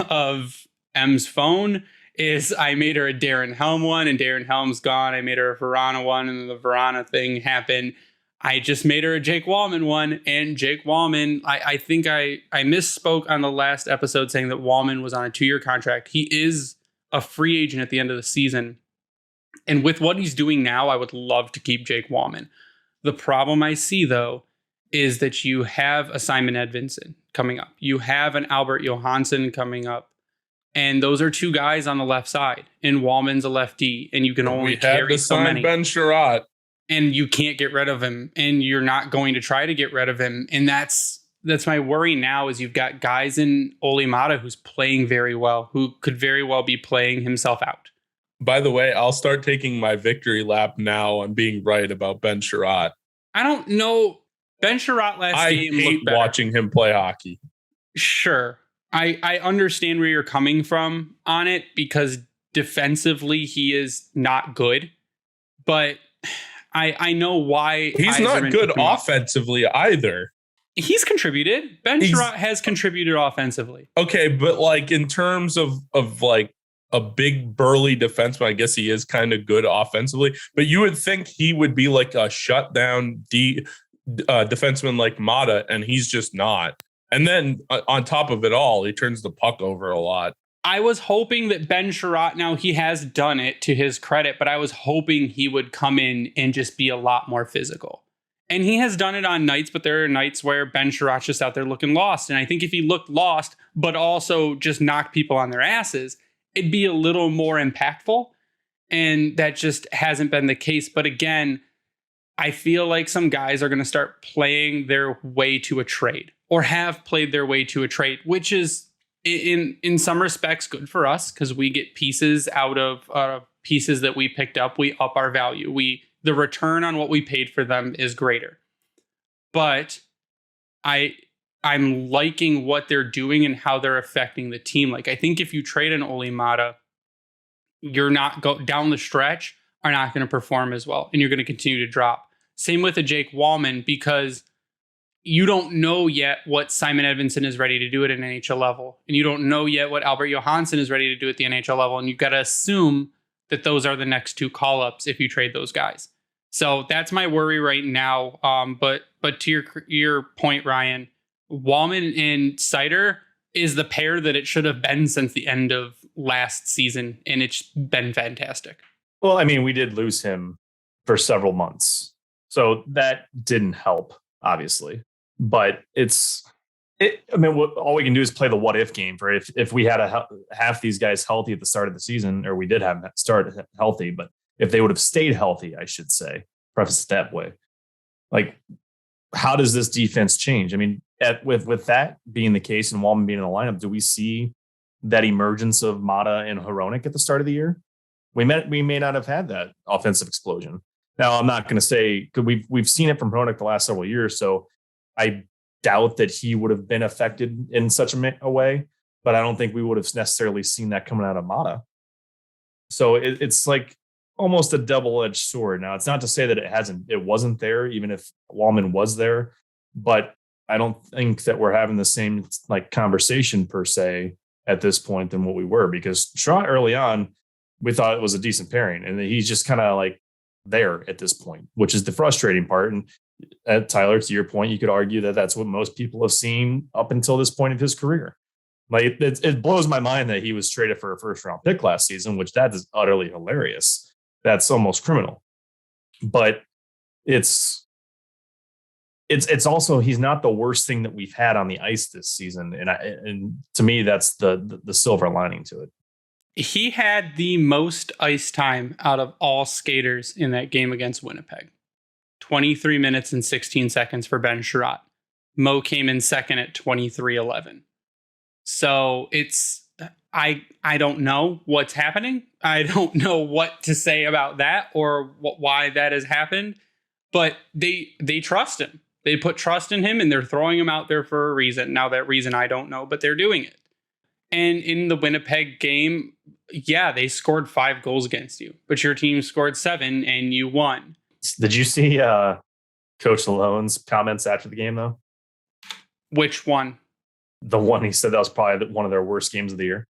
of M's phone is I made her a Darren Helm one and Darren Helm's gone. I made her a Verana one and the Verana thing happened. I just made her a Jake Wallman one, and Jake Wallman, I think I misspoke on the last episode saying that Wallman was on a 2-year contract. He is a free agent at the end of the season. And with what he's doing now, I would love to keep Jake Wallman. The problem I see, though, is that you have a Simon Edvinsson coming up. You have an Albert Johansson coming up. And those are 2 guys on the left side. And Wallman's a lefty, and you can only carry so many. Ben Sherratt. And you can't get rid of him, and you're not going to try to get rid of him. And that's my worry now is you've got guys in Olimata who's playing very well, who could very well be playing himself out. By the way, I'll start taking my victory lap now on being right about Ben Sherratt. I don't know. Ben Sherratt last game looked looked better. Watching him play hockey. Sure. I understand where you're coming from on it because defensively he is not good. But I know why. He's not good offensively either. He's contributed. Ben Sherratt has contributed offensively. Okay, but like in terms of like a big burly defenseman, I guess he is kind of good offensively. But you would think he would be like a shutdown defenseman like Mata, and he's just not. And then on top of it all, he turns the puck over a lot. I was hoping that Ben Sherratt, now he has done it to his credit, but I was hoping he would come in and just be a lot more physical. And he has done it on nights, but there are nights where Ben Sherratt's just out there looking lost. And I think if he looked lost, but also just knocked people on their asses, it'd be a little more impactful. And that just hasn't been the case. But again, I feel like some guys are going to start playing their way to a trade or have played their way to a trade, which is in some respects good for us because we get pieces out of pieces that we picked up. We up our value. The return on what we paid for them is greater. But I'm liking what they're doing and how they're affecting the team. Like I think if you trade an Olimata, you're not down the stretch are not going to perform as well, and you're going to continue to drop. Same with a Jake Wallman because you don't know yet what Simon Edvinsson is ready to do at an NHL level, and you don't know yet what Albert Johansson is ready to do at the NHL level, and you've got to assume that those are the next 2 call-ups if you trade those guys. So that's my worry right now. But to your point, Ryan, Wallman and Seider is the pair that it should have been since the end of last season, and it's been fantastic. Well, I mean, we did lose him for several months, so that didn't help, obviously. But all we can do is play the what if game for if we had half these guys healthy at the start of the season, or we did have start healthy, but if they would have stayed healthy, I should say, preface it that way. Like, how does this defense change? I mean, with that being the case and Wallman being in the lineup, do we see that emergence of Mata and Hronek at the start of the year? We may not have had that offensive explosion. Now, I'm not going to say, because we've seen it from Hronek the last several years, so I doubt that he would have been affected in such a way, but I don't think we would have necessarily seen that coming out of Mata. So it's like almost a double-edged sword. Now, it's not to say that it wasn't there, even if Wallman was there, but I don't think that we're having the same like conversation per se at this point than what we were, because Sherratt early on, we thought it was a decent pairing, and he's just kind of like there at this point, which is the frustrating part. And Tyler, to your point, you could argue that that's what most people have seen up until this point of his career. Like it blows my mind that he was traded for a first round pick last season, which that is utterly hilarious. That's almost criminal. But it's also, he's not the worst thing that we've had on the ice this season, and to me, that's the silver lining to it. He had the most ice time out of all skaters in that game against Winnipeg. 23 minutes and 16 seconds for Ben Sherratt. Mo came in second at 23:11. So I don't know what's happening. I don't know what to say about that or why that has happened, but they trust him. They put trust in him, and they're throwing him out there for a reason. Now, that reason I don't know, but they're doing it. And in the Winnipeg game, yeah, they scored 5 goals against you, but your team scored 7 and you won. Did you see Coach Alone's comments after the game, though? Which one? The one he said that was probably one of their worst games of the year.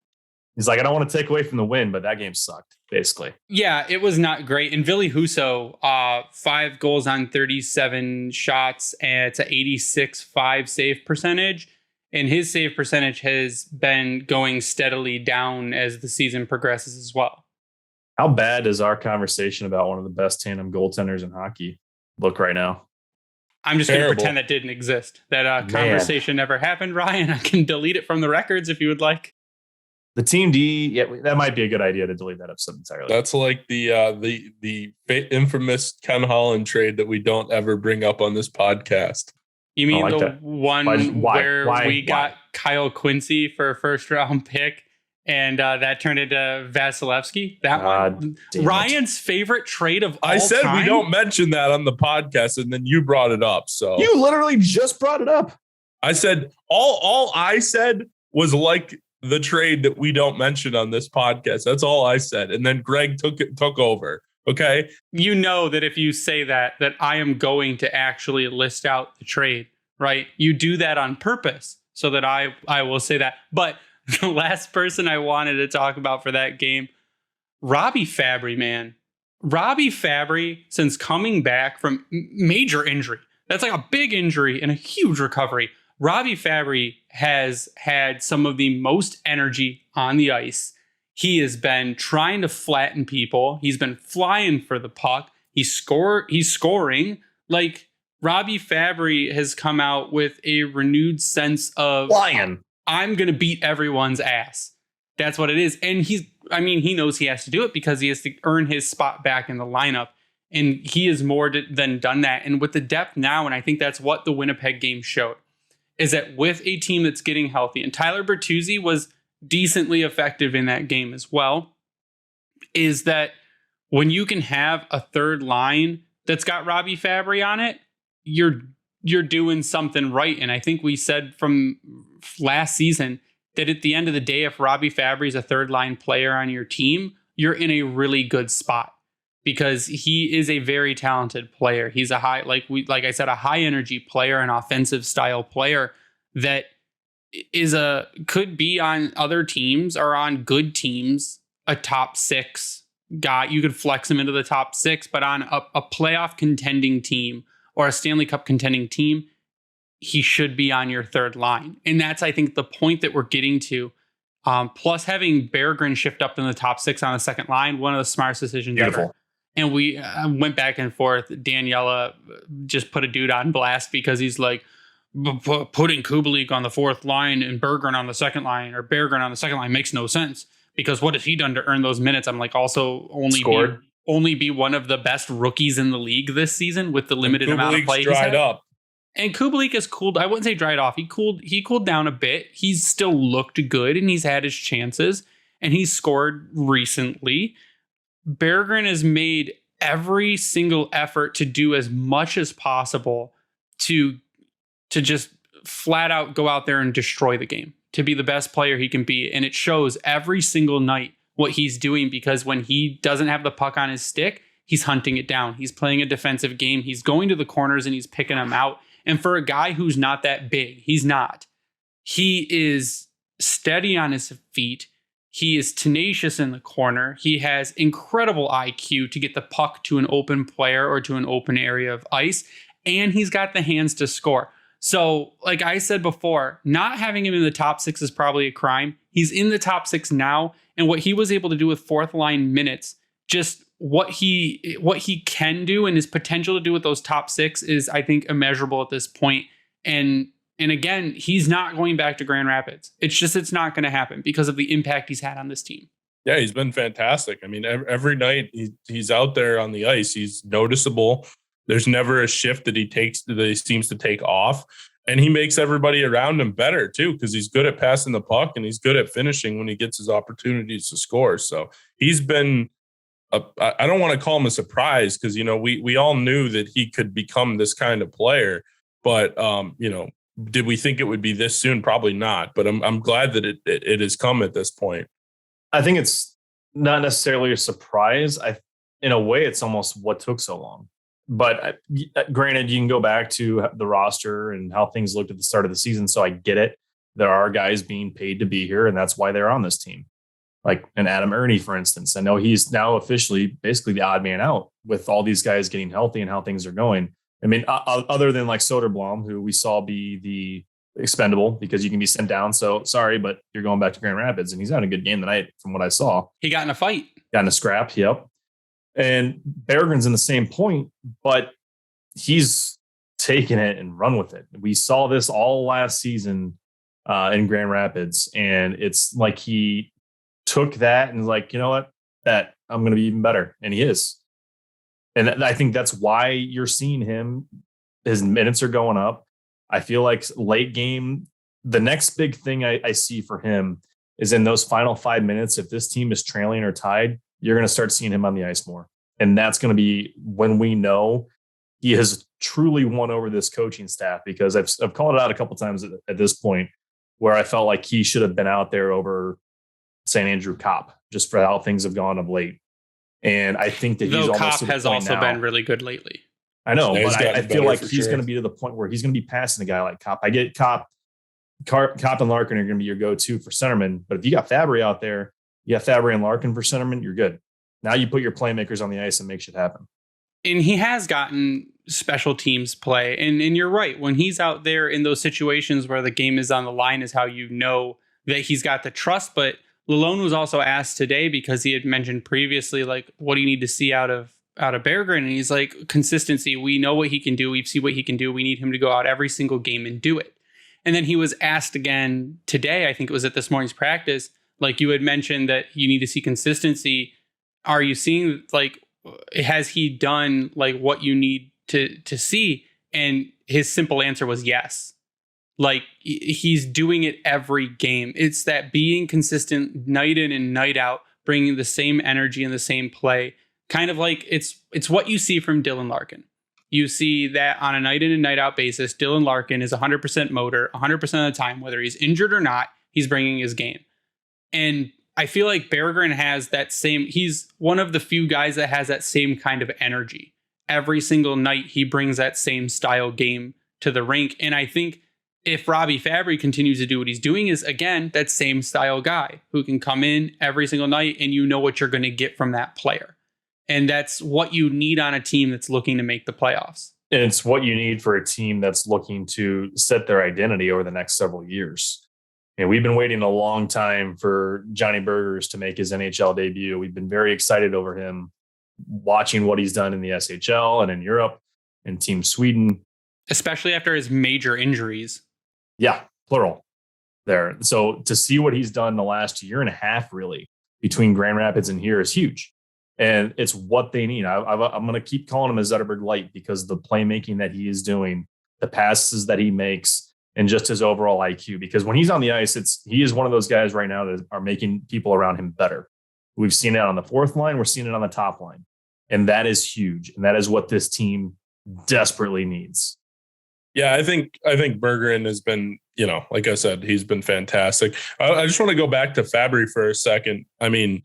He's like, I don't want to take away from the win, but that game sucked, basically. Yeah, it was not great. And Ville Husso, 5 goals on 37 shots, and it's an 86.5 save percentage. And his save percentage has been going steadily down as the season progresses as well. How bad does our conversation about one of the best tandem goaltenders in hockey look right now? I'm just going to pretend that didn't exist. That conversation never happened, Ryan. I can delete it from the records if you would like. The Team D, yeah, that might be a good idea to delete that episode entirely. That's like the infamous Ken Holland trade that we don't ever bring up on this podcast. You mean like the that. one where we got Kyle Quincy for a first round pick, and that turned into Vasilevsky? That one, Ryan's favorite trade of all time. I said we don't mention that on the podcast, and then you brought it up. So you literally just brought it up. I said all I said was like the trade that we don't mention on this podcast. That's all I said, and then Greg took over. Okay. You know that if you say that I am going to actually list out the trade, right? You do that on purpose so that I will say that. But the last person I wanted to talk about for that game, Robbie Fabry, man. Robbie Fabry, since coming back from major injury, that's like a big injury and a huge recovery. Robbie Fabry has had some of the most energy on the ice. He has been trying to flatten people. He's been flying for the puck. He's scoring. Like, Robbie Fabry has come out with a renewed sense of flying. I'm going to beat everyone's ass. That's what it is. And he knows he has to do it because he has to earn his spot back in the lineup. And he has more than done that. And with the depth now, and I think that's what the Winnipeg game showed, is that with a team that's getting healthy, and Tyler Bertuzzi was decently effective in that game as well, is that when you can have a third line that's got Robbie Fabry on it, you're doing something right. And I think we said from last season that at the end of the day, if Robbie Fabry is a third line player on your team, you're in a really good spot because he is a very talented player. He's a like I said, a high energy player, an offensive style player that could be on other teams or on good teams, a top 6 guy. You could flex him into the top 6, but on a playoff contending team or a Stanley Cup contending team, he should be on your third line. And that's, I think, the point that we're getting to. Plus having Berggren shift up in the top 6 on the second line, one of the smartest decisions ever. And we went back and forth. Daniela just put a dude on blast because he's like, putting Kubalik on the fourth line and Berggren on the second line, or Berggren on the second line, makes no sense because what has he done to earn those minutes? I'm like, also only be one of the best rookies in the league this season with the limited amount of play he's dried had. up. And Kubalik is cooled. I wouldn't say dried off. He cooled down a bit. He's still looked good and he's had his chances and he's scored recently. Berggren has made every single effort to do as much as possible to just flat out go out there and destroy the game, to be the best player he can be. And it shows every single night what he's doing, because when he doesn't have the puck on his stick, he's hunting it down. He's playing a defensive game. He's going to the corners and he's picking them out. And for a guy who's not that big, he is steady on his feet. He is tenacious in the corner. He has incredible IQ to get the puck to an open player or to an open area of ice. And he's got the hands to score. So, like I said before, not having him in the top 6 is probably a crime. He's in the top 6 now. And what he was able to do with fourth line minutes, just what he can do and his potential to do with those top 6 is, I think, immeasurable at this point. And again, he's not going back to Grand Rapids. It's not going to happen because of the impact he's had on this team. Yeah, he's been fantastic. I mean, every night he's out there on the ice. He's noticeable. There's never a shift that he seems to take off. And he makes everybody around him better, too, because he's good at passing the puck and he's good at finishing when he gets his opportunities to score. So he's been, I don't want to call him a surprise because, we all knew that he could become this kind of player. But, did we think it would be this soon? Probably not. But I'm glad that it has come at this point. I think it's not necessarily a surprise. In a way, it's almost what took so long. But granted, you can go back to the roster and how things looked at the start of the season. So I get it. There are guys being paid to be here, and that's why they're on this team. Like an Adam Ernie, for instance. I know he's now officially basically the odd man out with all these guys getting healthy and how things are going. I mean, other than like Soderblom, who we saw be the expendable because you can be sent down. So sorry, but you're going back to Grand Rapids, and he's having a good game tonight from what I saw. He got in a fight. Got in a scrap. Yep. And Berggren's in the same point, but he's taken it and run with it. We saw this all last season in Grand Rapids, and it's like he took that and was like, you know what, that I'm going to be even better. And he is. And I think that's why you're seeing him. His minutes are going up. I feel like late game, the next big thing I see for him is in those final 5 minutes. If this team is trailing or tied, you're going to start seeing him on the ice more. And that's going to be when we know he has truly won over this coaching staff, because I've called it out a couple of times at this point where I felt like he should have been out there over St. Andrew Kopp just for how things have gone of late. And I think that he's almost Kopp to the has point also now. been really good lately. I know, Yeah, but I feel like he's going to be to the point where he's going to be passing a guy like Kopp. I get Kopp and Larkin are going to be your go-to for centerman. But if you got Fabry out there, you got Fabry and Larkin for centerman, you're good. Now you put your playmakers on the ice and make shit happen. And he has gotten special teams play. And you're right. When he's out there in those situations where the game is on the line is how you know that he's got the trust. But Lalonde was also asked today, because he had mentioned previously, like, what do you need to see out of Berggren? And he's like, consistency. We know what he can do. We see what he can do. We need him to go out every single game and do it. And then he was asked again today, I think it was at this morning's practice, like you had mentioned that you need to see consistency. Are you seeing, like, has he done like what you need to see? And his simple answer was yes. Like, he's doing it every game. It's that being consistent night in and night out, bringing the same energy and the same play. Kind of like it's what you see from Dylan Larkin. You see that on a night in and night out basis, Dylan Larkin is 100% motor 100% of the time, whether he's injured or not, he's bringing his game. And I feel like Berggren has that same, he's one of the few guys that has that same kind of energy. Every single night, he brings that same style game to the rink. And I think if Robbie Fabry continues to do what he's doing, is, again, that same style guy who can come in every single night and you know what you're going to get from that player. And that's what you need on a team that's looking to make the playoffs. And it's what you need for a team that's looking to set their identity over the next several years. And we've been waiting a long time for Johnny Burgers to make his NHL debut. We've been very excited over him, watching what he's done in the SHL and in Europe and Team Sweden. Especially after his major injuries. Yeah, plural there. So to see what he's done the last year and a half, really, between Grand Rapids and here is huge. And it's what they need. I'm going to keep calling him a Zetterberg light because the playmaking that he is doing, the passes that he makes, and just his overall IQ. Because when he's on the ice, he is one of those guys right now that are making people around him better. We've seen it on the fourth line. We're seeing it on the top line. And that is huge. And that is what this team desperately needs. Yeah, I think Bergeron has been, like I said, he's been fantastic. I just want to go back to Fabry for a second. I mean,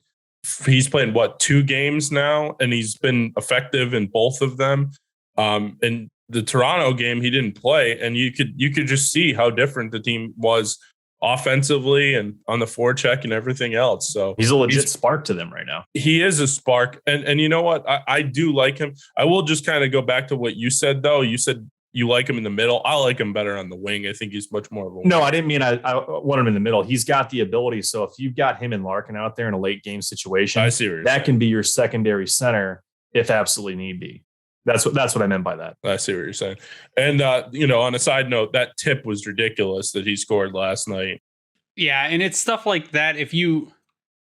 he's played 2 games now, and he's been effective in both of them. In the Toronto game, he didn't play, and you could just see how different the team was offensively and on the forecheck and everything else. So he's a legit spark to them right now. He is a spark, and you know what? I do like him. I will just kind of go back to what you said, though. You said you like him in the middle. I like him better on the wing. I think he's much more of a wing. No, I didn't mean I want him in the middle. He's got the ability. So if you've got him and Larkin out there in a late game situation, I see that can be your secondary center if absolutely need be. That's what I meant by that. I see what you're saying. And, on a side note, that tip was ridiculous that he scored last night. Yeah, and it's stuff like that.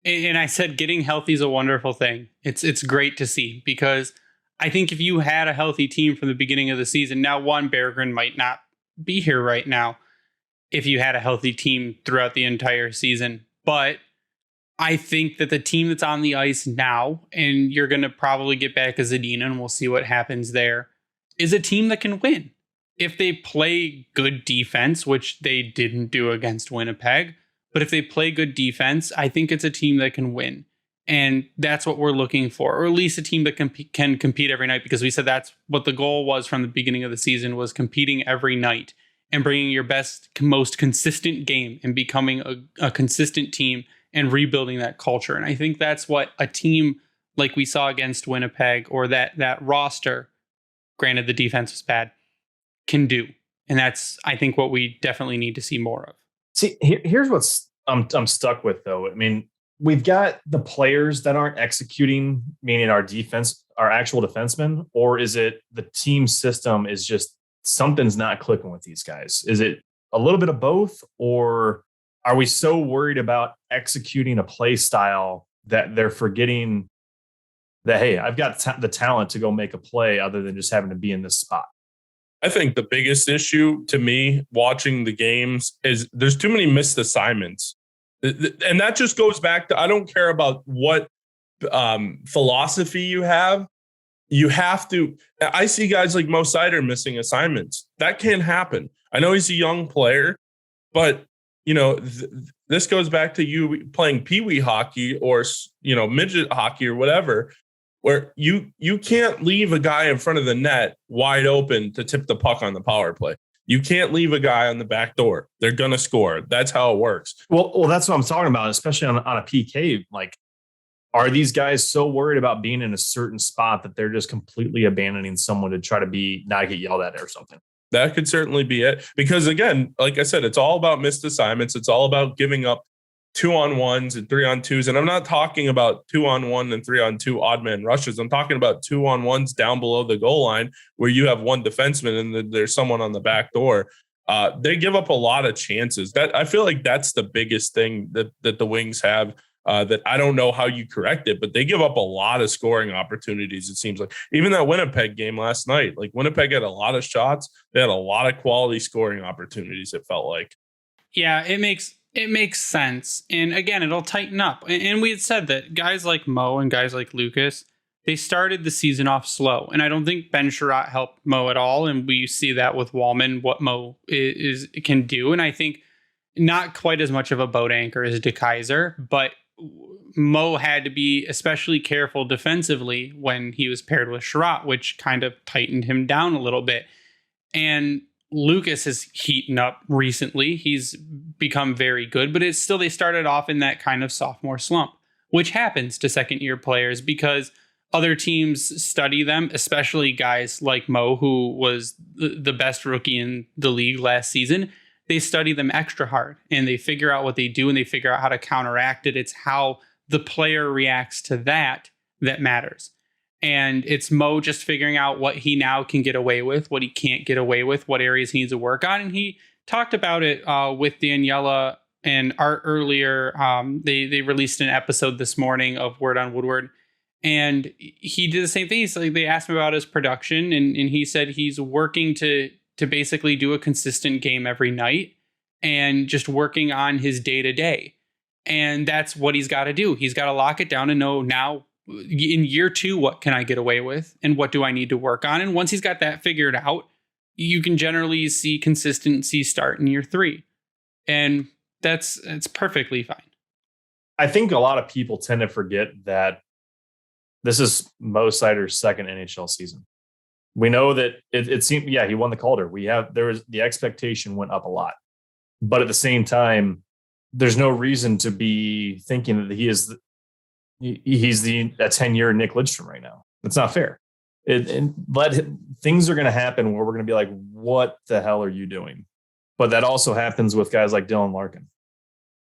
And I said getting healthy is a wonderful thing. It's great to see because I think if you had a healthy team from the beginning of the season, now Bergeron might not be here right now if you had a healthy team throughout the entire season. But I think that the team that's on the ice now, and you're going to probably get back a Zadina, and we'll see what happens there, is a team that can win. If they play good defense, which they didn't do against Winnipeg, but if they play good defense, I think it's a team that can win. And that's what we're looking for, or at least a team that can compete every night, because we said that's what the goal was from the beginning of the season, was competing every night and bringing your best, most consistent game and becoming a consistent team and rebuilding that culture. And I think that's what a team like we saw against Winnipeg, or that roster, granted the defense was bad, can do. And that's, I think, what we definitely need to see more of. See, here's what's I'm stuck with, though. I mean, we've got the players that aren't executing, meaning our defense, our actual defensemen, or is it the team system is just something's not clicking with these guys? Is it a little bit of both, or are we so worried about executing a play style that they're forgetting that, hey, I've got the talent to go make a play other than just having to be in this spot? I think the biggest issue to me watching the games is there's too many missed assignments. And that just goes back to, I don't care about what philosophy you have. You have to, I see guys like Mo Seider missing assignments. That can't happen. I know he's a young player, but this goes back to you playing peewee hockey or, midget hockey or whatever, where you can't leave a guy in front of the net wide open to tip the puck on the power play. You can't leave a guy on the back door. They're going to score. That's how it works. Well, that's what I'm talking about, especially on a PK. Like, are these guys so worried about being in a certain spot that they're just completely abandoning someone to try to not get yelled at or something? That could certainly be it. Because again, like I said, it's all about missed assignments. It's all about giving up 2-on-1s and 3-on-2s. And I'm not talking about 2-on-1 and 3-on-2 odd man rushes. I'm talking about 2-on-1s down below the goal line where you have one defenseman and then there's someone on the back door. They give up a lot of chances. That I feel like that's the biggest thing that the Wings have, that I don't know how you correct it, but they give up a lot of scoring opportunities. It seems like even that Winnipeg game last night, like Winnipeg had a lot of shots. They had a lot of quality scoring opportunities. It felt like. Yeah, it makes sense. And again, it'll tighten up. And we had said that guys like Mo and guys like Lucas, they started the season off slow. And I don't think Ben Sherratt helped Mo at all. And we see that with Wallman, what Mo can do. And I think not quite as much of a boat anchor as DeKaiser, but Mo had to be especially careful defensively when he was paired with Sherratt, which kind of tightened him down a little bit. And Lucas is heating up recently. He's become very good, but it's still, they started off in that kind of sophomore slump, which happens to second year players because other teams study them, especially guys like Mo, who was the best rookie in the league last season. They study them extra hard and they figure out what they do and they figure out how to counteract it. It's how the player reacts to that matters. And it's Mo just figuring out what he now can get away with, what he can't get away with, what areas he needs to work on. And he talked about it with Daniela and Art earlier. They released an episode this morning of Word on Woodward. And he did the same thing. He's like, they asked him about his production, and he said he's working to basically do a consistent game every night and just working on his day to day. And that's what he's got to do. He's got to lock it down and know now in year 2, what can I get away with and what do I need to work on? And once he's got that figured out, you can generally see consistency start in year 3. And it's perfectly fine. I think a lot of people tend to forget that this is Mo Sider's second NHL season. We know that it seemed, he won the Calder. The expectation went up a lot, but at the same time, there's no reason to be thinking that he's a 10-year Nick Lidstrom right now. It's not fair. Things are going to happen where we're going to be like, what the hell are you doing? But that also happens with guys like Dylan Larkin,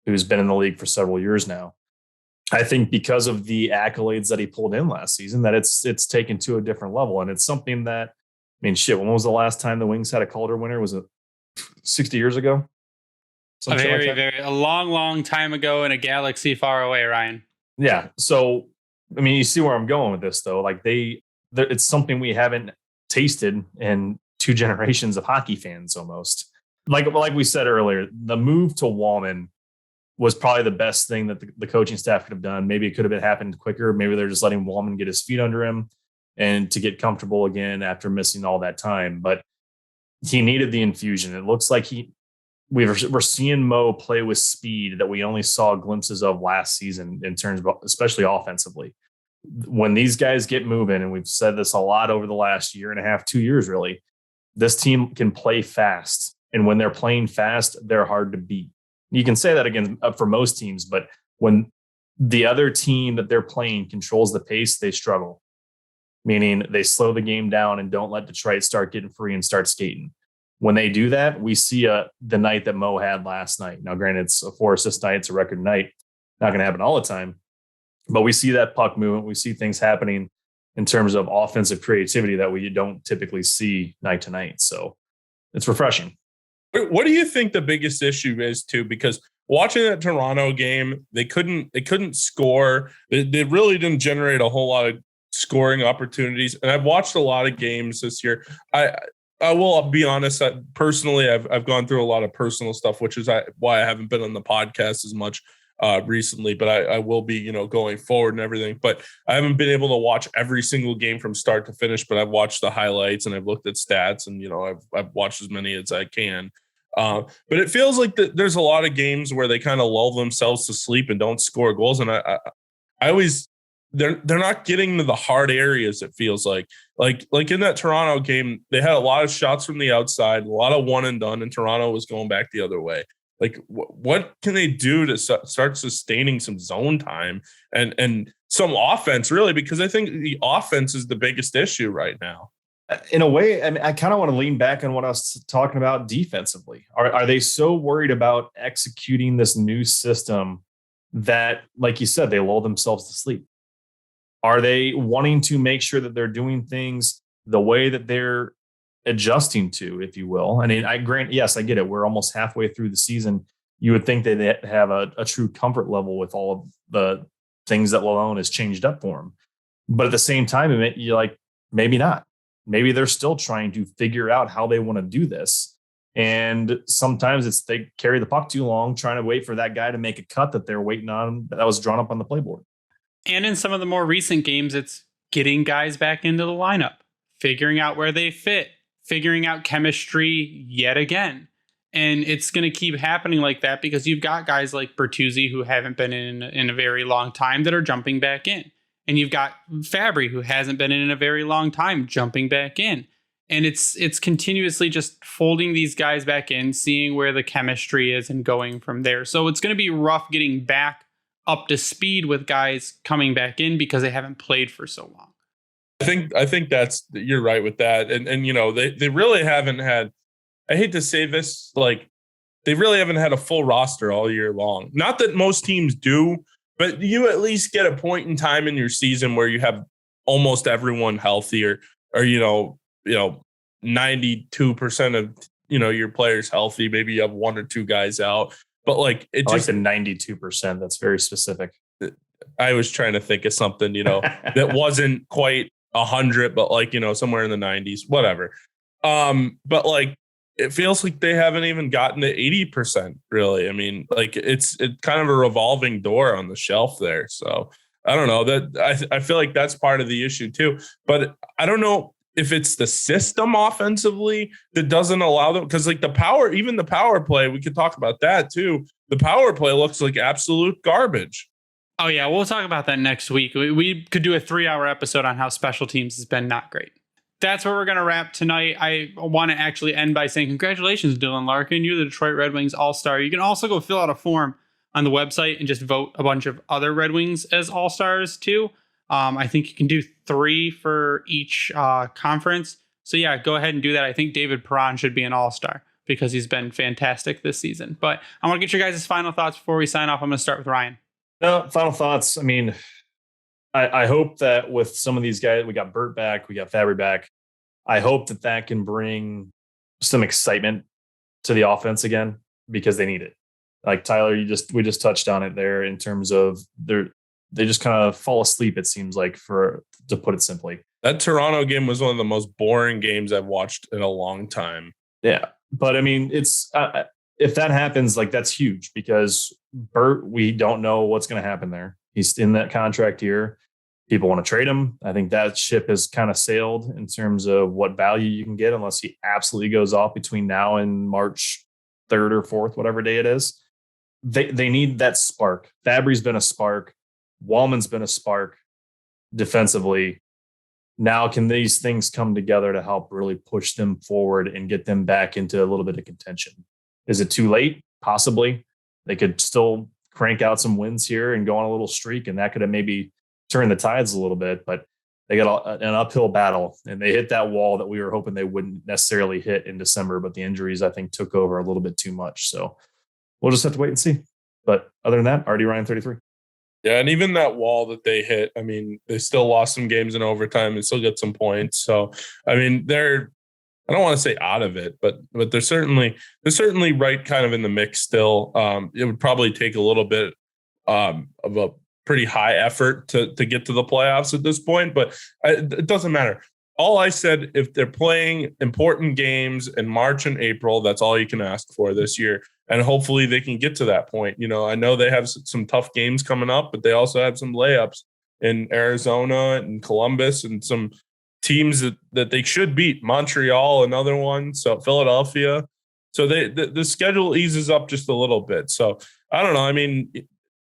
who's been in the league for several years now. I think because of the accolades that he pulled in last season, that it's taken to a different level. And it's something that, when was the last time the Wings had a Calder winner? Was it 60 years ago? A long time ago in a galaxy far away, Ryan. Yeah. So, you see where I'm going with this, though. Like it's something we haven't tasted in 2 generations of hockey fans almost. Like we said earlier, the move to Wallman was probably the best thing that the coaching staff could have done. Maybe it could have happened quicker. Maybe they're just letting Wallman get his feet under him and to get comfortable again after missing all that time. But he needed the infusion. It looks like we're seeing Mo play with speed that we only saw glimpses of last season in terms of, especially offensively. When these guys get moving, and we've said this a lot over the last year and a half, 2 years, really, this team can play fast. And when they're playing fast, they're hard to beat. You can say that again for most teams, but when the other team that they're playing controls the pace, they struggle, meaning they slow the game down and don't let Detroit start getting free and start skating. When they do that, we see the night that Mo had last night. Now, granted, it's a 4-assist night. It's a record night. Not going to happen all the time, but we see that puck movement. We see things happening in terms of offensive creativity that we don't typically see night to night. So it's refreshing. What do you think the biggest issue is too? Because watching that Toronto game, they couldn't score. They really didn't generate a whole lot of scoring opportunities. And I've watched a lot of games this year. I will be honest. Personally, I've gone through a lot of personal stuff, which is why I haven't been on the podcast as much recently. But I will be, going forward and everything. But I haven't been able to watch every single game from start to finish. But I've watched the highlights and I've looked at stats, and I've watched as many as I can. But it feels like there's a lot of games where they kind of lull themselves to sleep and don't score goals. And I always, they're not getting to the hard areas. It feels like in that Toronto game, they had a lot of shots from the outside, a lot of one and done, and Toronto was going back the other way. Like, what can they do to start sustaining some zone time and some offense, really? Because I think the offense is the biggest issue right now. In a way, I kind of want to lean back on what I was talking about defensively. Are they so worried about executing this new system that, like you said, they lull themselves to sleep? Are they wanting to make sure that they're doing things the way that they're adjusting to, if you will? I get it. We're almost halfway through the season. You would think that they have a true comfort level with all of the things that Lalonde has changed up for them. But at the same time, you're like, maybe not. Maybe they're still trying to figure out how they want to do this. And sometimes they carry the puck too long, trying to wait for that guy to make a cut that they're waiting on, that was drawn up on the playboard. And in some of the more recent games, it's getting guys back into the lineup, figuring out where they fit, figuring out chemistry yet again. And it's going to keep happening like that because you've got guys like Bertuzzi who haven't been in a very long time that are jumping back in. And you've got Fabry, who hasn't been in a very long time, jumping back in. And it's continuously just folding these guys back in, seeing where the chemistry is and going from there. So it's going to be rough getting back up to speed with guys coming back in because they haven't played for so long. I think you're right with that. And they really haven't had, I hate to say this, like, they really haven't had a full roster all year long. Not that most teams do, but you at least get a point in time in your season where you have almost everyone healthy or 92% of, your players healthy. Maybe you have one or two guys out, but like it I just like the 92%. That's very specific. I was trying to think of something, that wasn't quite 100, but like, somewhere in the 90s, whatever. But like, it feels like they haven't even gotten to 80%, really. I mean, like it's kind of a revolving door on the shelf there. So I don't know that I feel like that's part of the issue too, but I don't know if it's the system offensively that doesn't allow them, because like the power play, we could talk about that too. The power play looks like absolute garbage. Oh yeah, we'll talk about that next week. We could do a 3-hour episode on how special teams has been not great. That's where we're going to wrap tonight. I want to actually end by saying congratulations, Dylan Larkin. You're the Detroit Red Wings All-Star. You can also go fill out a form on the website and just vote a bunch of other Red Wings as All-Stars too. I think you can do 3 for each conference. So yeah, go ahead and do that. I think David Perron should be an All-Star because he's been fantastic this season. But I want to get your guys' final thoughts before we sign off. I'm going to start with Ryan. No, final thoughts. I mean, I hope that with some of these guys, we got Burt back, we got Fabry back. I hope that can bring some excitement to the offense again, because they need it. Like Tyler, we just touched on it there in terms of they just kind of fall asleep, it seems like, to put it simply. That Toronto game was one of the most boring games I've watched in a long time. Yeah. But I mean, it's if that happens, like that's huge, because Burt, we don't know what's going to happen there. He's in that contract year. People want to trade him. I think that ship has kind of sailed in terms of what value you can get, unless he absolutely goes off between now and March 3rd or 4th, whatever day it is. They need that spark. Fabry's been a spark. Wallman's been a spark defensively. Now, can these things come together to help really push them forward and get them back into a little bit of contention? Is it too late? Possibly. They could still crank out some wins here and go on a little streak, and that could have maybe turned the tides a little bit, but they got an uphill battle, and they hit that wall that we were hoping they wouldn't necessarily hit in December, but the injuries, I think, took over a little bit too much. So we'll just have to wait and see. But other than that, RD Ryan 33. Yeah, and even that wall that they hit, I mean, they still lost some games in overtime and still get some points. So, I mean, I don't want to say out of it, but they're certainly right kind of in the mix still. It would probably take a little bit of a pretty high effort to get to the playoffs at this point, but it doesn't matter. All I said, if they're playing important games in March and April, that's all you can ask for this year. And hopefully they can get to that point. I know they have some tough games coming up, but they also have some layups in Arizona and Columbus and some teams that they should beat. Montreal, another one. So Philadelphia. So the schedule eases up just a little bit. So I don't know. I mean,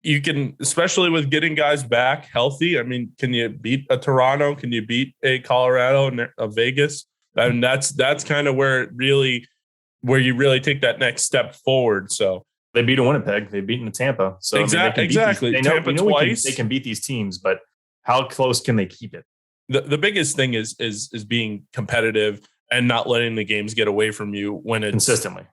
you can, especially with getting guys back healthy. I mean, can you beat a Toronto? Can you beat a Colorado and a Vegas? And that's kind of where you really take that next step forward. So they beat a Winnipeg. They've beaten a Tampa. So exactly. They know twice. They can beat these teams, but how close can they keep it? The biggest thing is being competitive and not letting the games get away from you when it's consistently.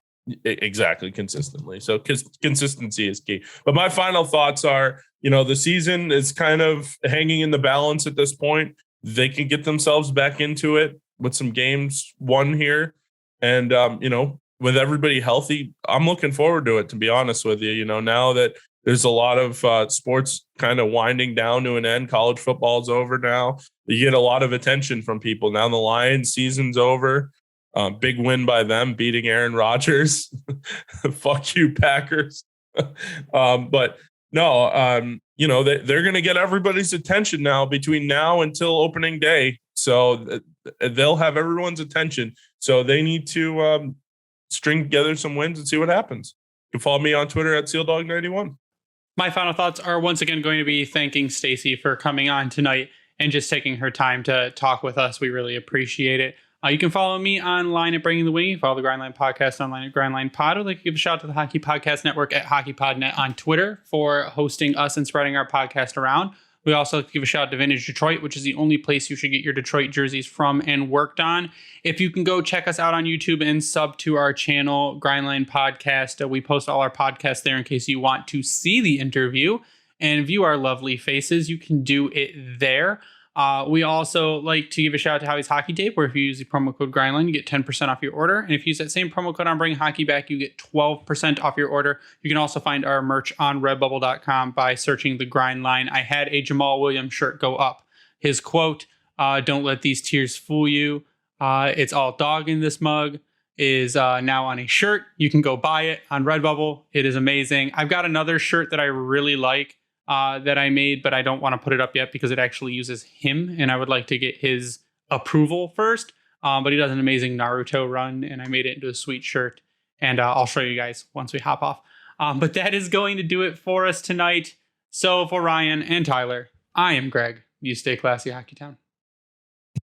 Exactly, consistently. So consistency is key. But my final thoughts are, the season is kind of hanging in the balance at this point. They can get themselves back into it with some games won here. And, with everybody healthy, I'm looking forward to it, to be honest with you. Now that there's a lot of sports kind of winding down to an end, college football's over now. You get a lot of attention from people. Now the Lions season's over. Big win by them, beating Aaron Rodgers. Fuck you, Packers. But no, they're going to get everybody's attention now between now until opening day. So they'll have everyone's attention. So they need to string together some wins and see what happens. You can follow me on Twitter at SealDog91. My final thoughts are once again going to be thanking Stacy for coming on tonight and just taking her time to talk with us. We really appreciate it. You can follow me online at Bringing the Wing. Follow the Grindline Podcast online at Grindline Pod. I'd like to give a shout out to the Hockey Podcast Network at HockeyPodNet on Twitter for hosting us and spreading our podcast around. We also like to give a shout out to Vintage Detroit, which is the only place you should get your Detroit jerseys from and worked on. If you can go check us out on YouTube and sub to our channel, Grindline Podcast. We post all our podcasts there in case you want to see the interview and view our lovely faces. You can do it there. We also like to give a shout out to Howie's Hockey Tape, where if you use the promo code GRINDLINE, you get 10% off your order. And if you use that same promo code on Bring Hockey Back, you get 12% off your order. You can also find our merch on redbubble.com by searching the Grind Line. I had a Jamal Williams shirt go up. His quote, "Don't let these tears fool you. It's all dog in this mug," is now on a shirt. You can go buy it on Redbubble. It is amazing. I've got another shirt that I really like that I made, but I don't want to put it up yet because it actually uses him, and I would like to get his approval first. But he does an amazing Naruto run, and I made it into a sweet shirt, and I'll show you guys once we hop off. But that is going to do it for us tonight. So for Ryan and Tyler, I am Greg. You stay classy, Hockeytown.